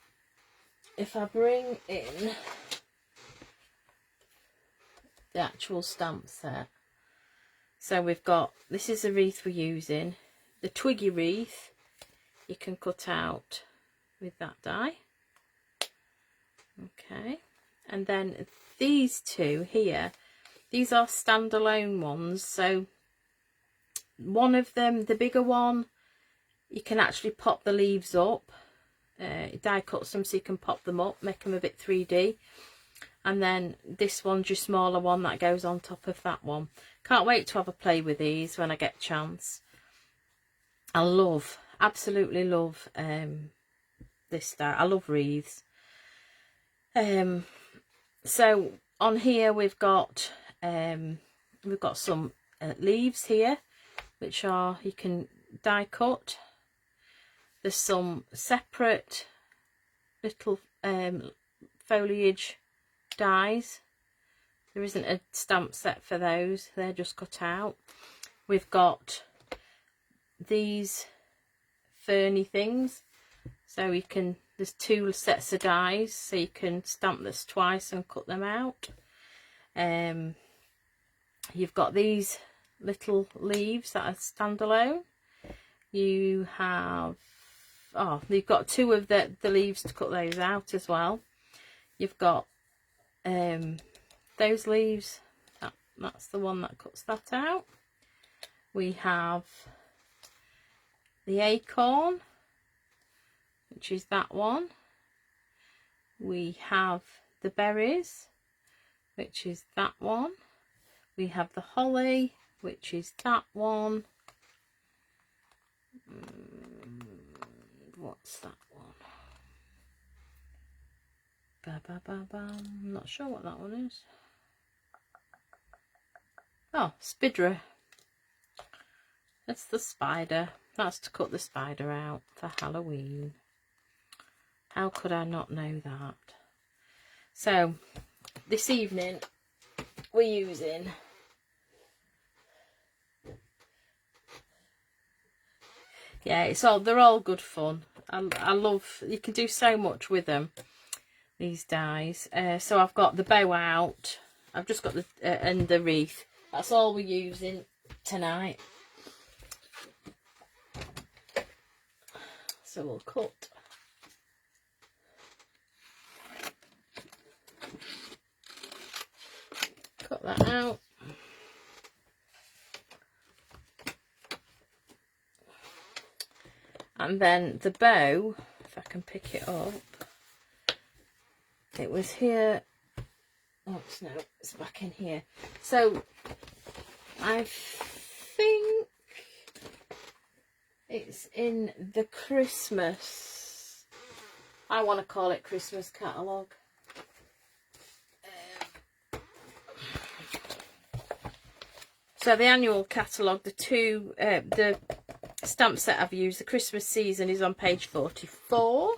if I bring in the actual stamp set, so we've got, this is the wreath we're using, the twiggy wreath you can cut out with that die. Okay, and then these two here, these are standalone ones. So one of them, the bigger one, you can actually pop the leaves up, die cuts them so you can pop them up, make them a bit 3D. And then this one's your smaller one that goes on top of that one. Can't wait to have a play with these when I get a chance. I love, absolutely love this style. I love wreaths. So on here we've got some leaves here, which are, you can die cut. There's some separate little foliage dies. There isn't a stamp set for those, they're just cut out. We've got these ferny things, so you can, there's two sets of dies, so you can stamp this twice and cut them out. You've got these little leaves that are standalone. You have, oh, you've got two of the leaves to cut those out as well. You've got those leaves, that's the one that cuts that out. We have the acorn, which is that one. We have the berries, which is that one. We have the holly, which is that one. What's that one? I'm not sure what that one is. Oh, spidra. That's the spider. That's to cut the spider out for Halloween. How could I not know that? So this evening we're using it's all, they're all good fun. I love, you can do so much with them, these dies. So I've got the bow out, I've just got the and the wreath That's all we're using tonight. So we'll cut that out. And then the bow, if I can pick it up, it was here. Oh, no, it's back in here. So I think it's in the Christmas, I want to call it Christmas catalogue. So the annual catalogue, the stamp set I've used, the Christmas season, is on page 44.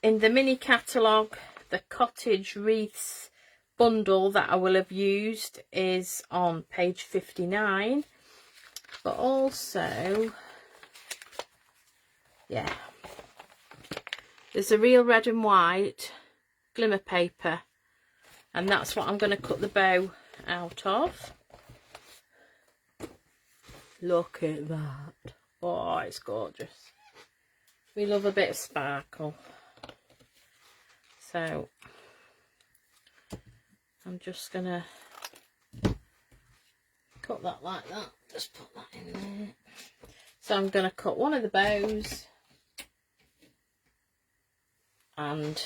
In the mini catalogue, the Cottage Wreaths bundle that I will have used is on page 59. But also, yeah, there's a real red and white glimmer paper, and that's what I'm going to cut the bow out of. Look at that. Oh, it's gorgeous. We love a bit of sparkle. So I'm just going to cut that like that. Just put that in there. So I'm going to cut one of the bows and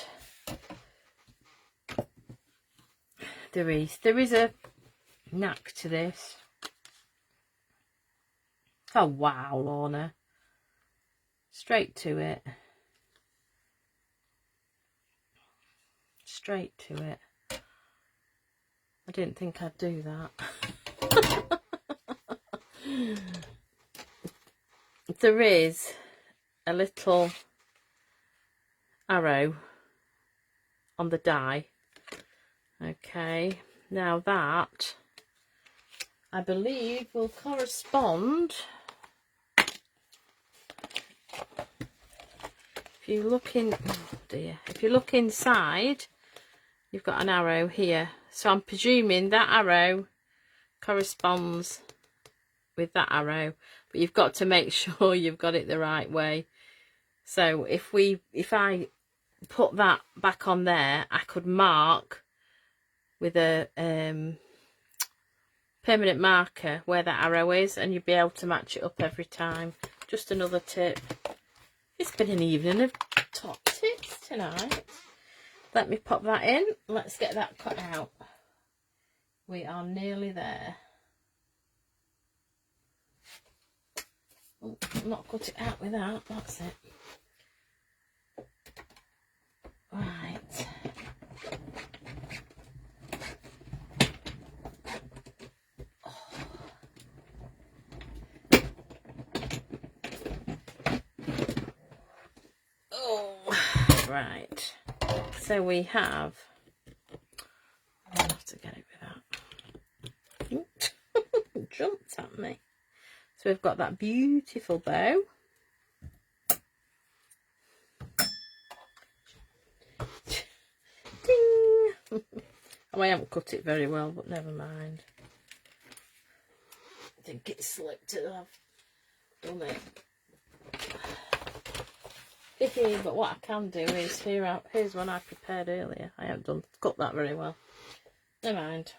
the wreath. There is a knack to this. Oh wow, Lorna. Straight to it. Straight to it. I didn't think I'd do that. There is a little arrow on the die. Okay, now that I believe will correspond. If you look in, oh dear, if you look inside, you've got an arrow here. So I'm presuming that arrow corresponds with that arrow, but you've got to make sure you've got it the right way. So if I put that back on there, I could mark with a permanent marker where that arrow is, and you'll be able to match it up every time. Just another tip. It's been an evening of top tips tonight. Let me pop that in. Let's get that cut out. We are nearly there. Oh, not cut it out with that. That's it. Right. Right, so we have, I'll have to get it with that. Jumped at me. So we've got that beautiful bow. Ding! Oh, I haven't cut it very well, but never mind. I think it slipped as I've done it. But what I can do is, here's one I prepared earlier. I haven't cut that very well. Never mind.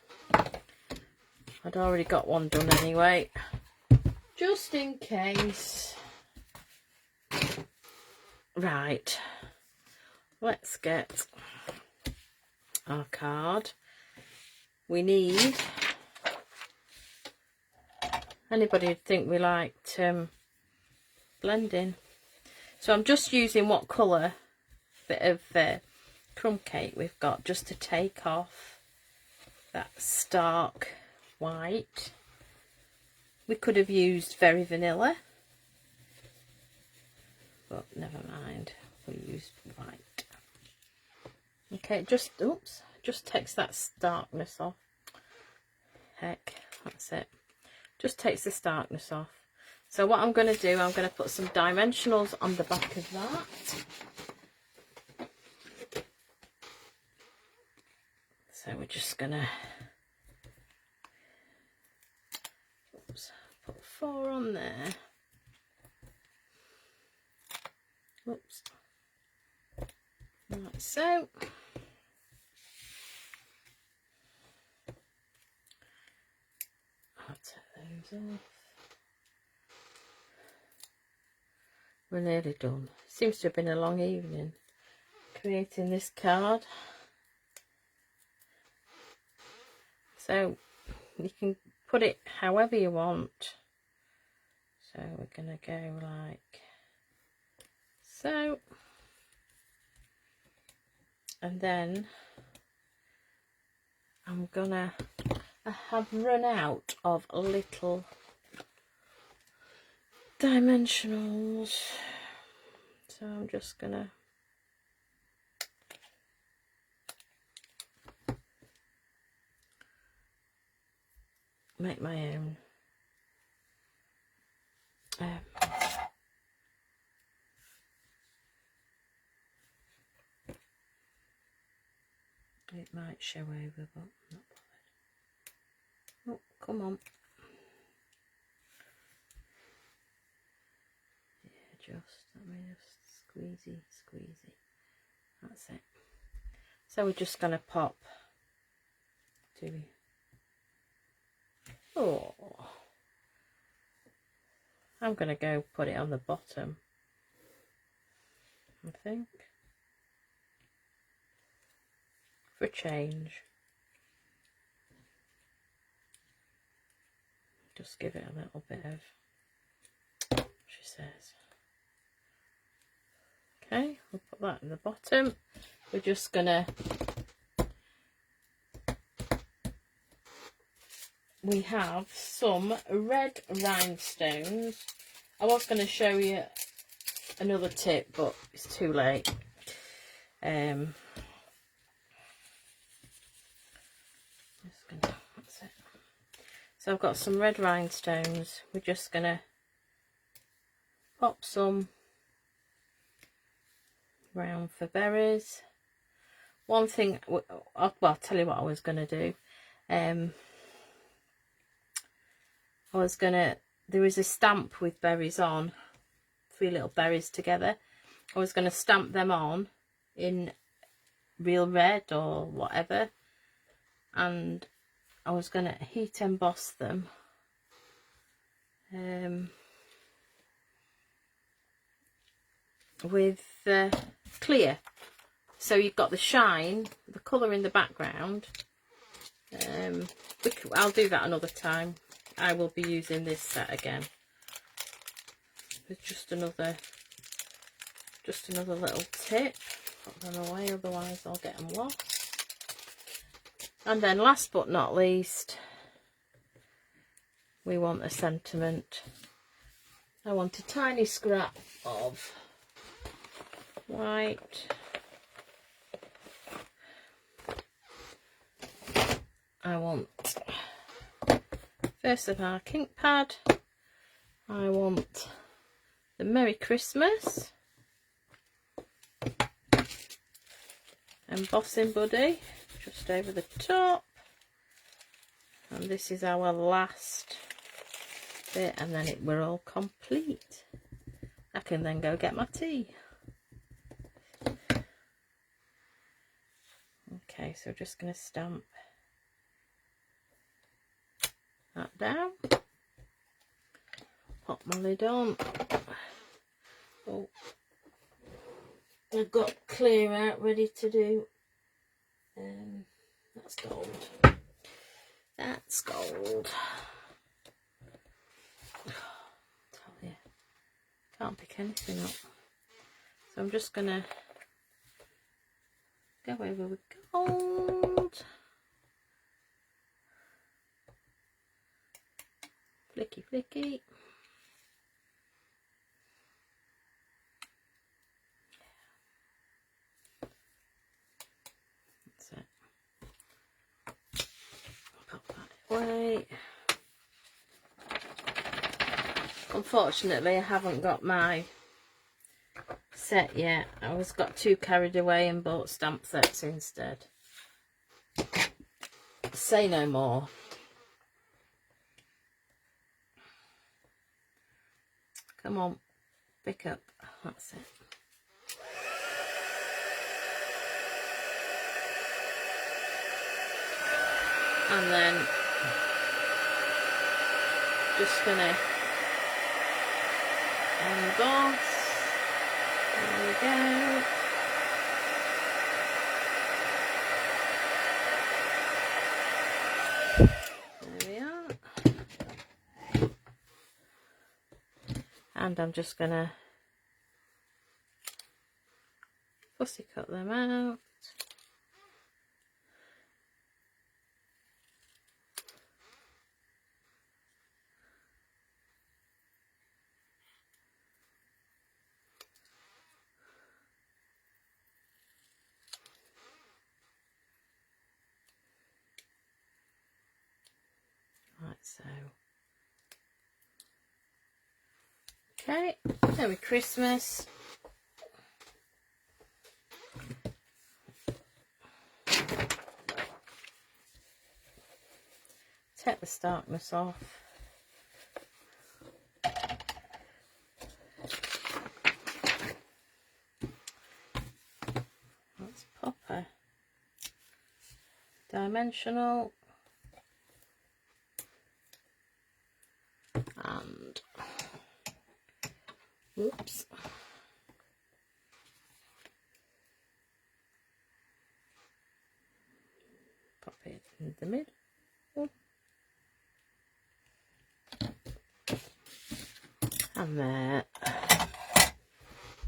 I'd already got one done anyway. Just in case. Right. Let's get our card. We need... Anybody would think we liked blending. So I'm just using what colour bit of crumb cake we've got, just to take off that stark white. We could have used very vanilla, but never mind, we used white. Okay, just takes that starkness off. Heck, that's it. Just takes the starkness off. So what I'm going to do, I'm going to put some dimensionals on the back of that. So we're just going to Oops, put 4 on there. Oops. Like so. I'll take those off. We're nearly done. Seems to have been a long evening creating this card. So you can put it however you want. So we're going to go like so. And then I have run out of little dimensionals, so I'm just gonna make my own. It might show over, but I'm not bothered. Oh, come on. Yeah, let me just squeezy. That's it. So we're just gonna pop. Do we? Oh, I'm gonna go put it on the bottom, I think, for a change. Just give it a little bit of, she says. Okay, we'll put that in the bottom. We're just gonna, we have some red rhinestones. I was going to show you another tip, but it's too late. That's it. So I've got some red rhinestones. We're just going to pop some round for berries. One thing, well, I'll tell you what I was going to do. There is a stamp with berries on, 3 little berries together. I was going to stamp them on in real red or whatever, and I was going to heat emboss them with clear, so you've got the shine, the colour in the background. I'll do that another time. I will be using this set again. There's just another little tip. Put them away, otherwise I'll get them lost. And then last but not least, we want a sentiment. I want a tiny scrap of white. I want First of our ink pad. I want the Merry Christmas embossing buddy just over the top, and this is our last bit, and then we're all complete. I can then go get my tea. Okay, so just going to stamp that down, pop my lid on. Oh, I've got clear out ready to do. That's gold. That's gold. Tell you, can't pick anything up. So I'm just gonna go over with gold. Flicky flicky. That's it. Pop that away. Unfortunately, I haven't got my set yet. I got too carried away and bought stamp sets instead. Say no more. Come on, pick up. That's it. And then just gonna emboss. There we go. There we are. And I'm just gonna fussy cut them out. Right, so okay, Merry Christmas. Take the starkness off. Let's pop a dimensional and whoops. Pop it in the middle. And there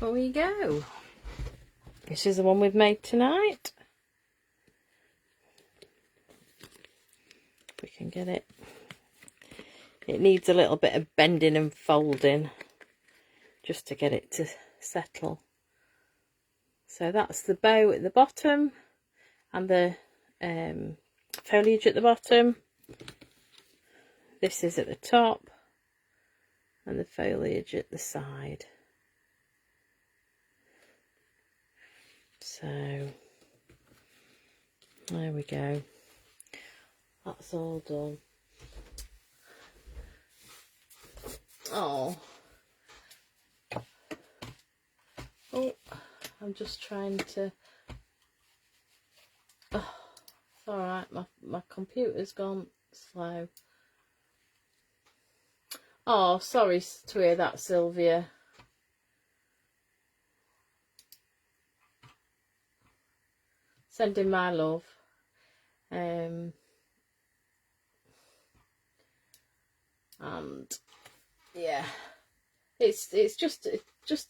we go. This is the one we've made tonight. If we can get it. It needs a little bit of bending and folding just to get it to settle. So that's the bow at the bottom and the foliage at the bottom. This is at the top and the foliage at the side. So there we go. That's all done. Oh, I'm just trying to. Oh, it's all right. My computer's gone slow. Oh, sorry to hear that, Sylvia. Sending my love. And yeah, it's just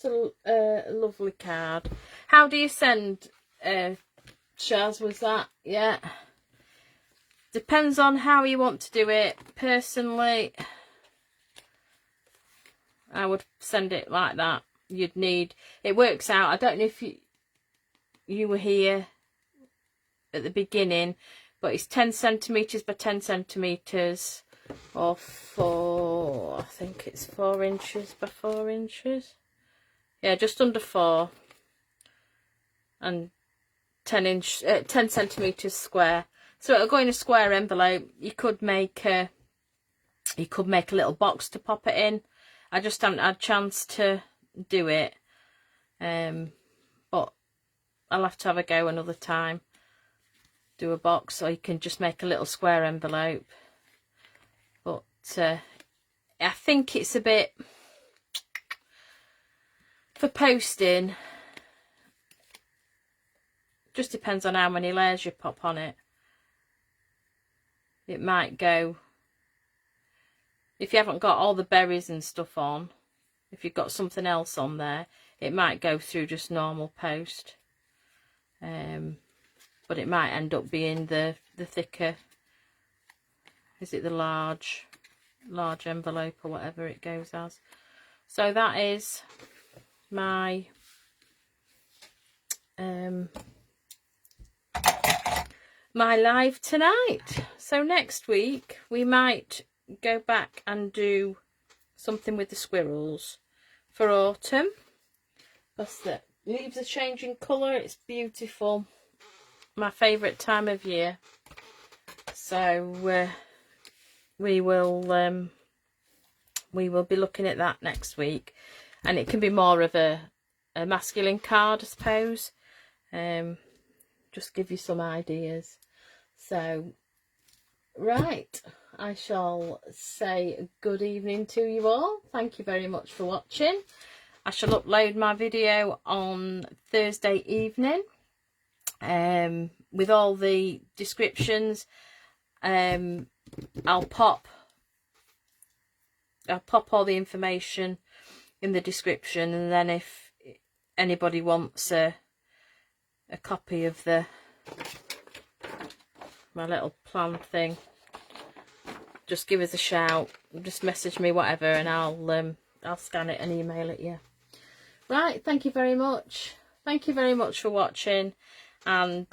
a lovely card. How do you send? Shaz, was that? Yeah. Depends on how you want to do it. Personally, I would send it like that. You'd need, it works out. I don't know if you were here at the beginning, but it's 10 centimeters by 10 centimeters, or I think it's 4 inches by 4 inches. Yeah, just under 4, and 10 centimeters square. So it'll go in a square envelope. You could make a little box to pop it in. I just haven't had a chance to do it, but I'll have to have a go another time. Do a box, or you can just make a little square envelope. But I think it's a bit for posting. Just depends on how many layers you pop on it. It might go, if you haven't got all the berries and stuff on, if you've got something else on there, it might go through just normal post. But it might end up being the thicker, is it the large envelope or whatever it goes as. So that is my my live tonight. So next week we might go back and do something with the squirrels for autumn, because the leaves are changing colour. It's beautiful, my favourite time of year. So we will be looking at that next week. and it can be more of a masculine card, I suppose. Just give you some ideas. So right, I shall say good evening to you all. Thank you very much for watching. I shall upload my video on Thursday evening with all the descriptions. I'll pop all the information in the description, and then if anybody wants a copy of my little plan thing, just give us a shout, just message me, whatever, and I'll scan it and email it you. Right, thank you very much. Thank you very much for watching, and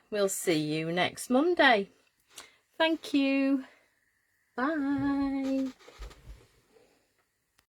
we'll see you next Monday. Thank you. Bye.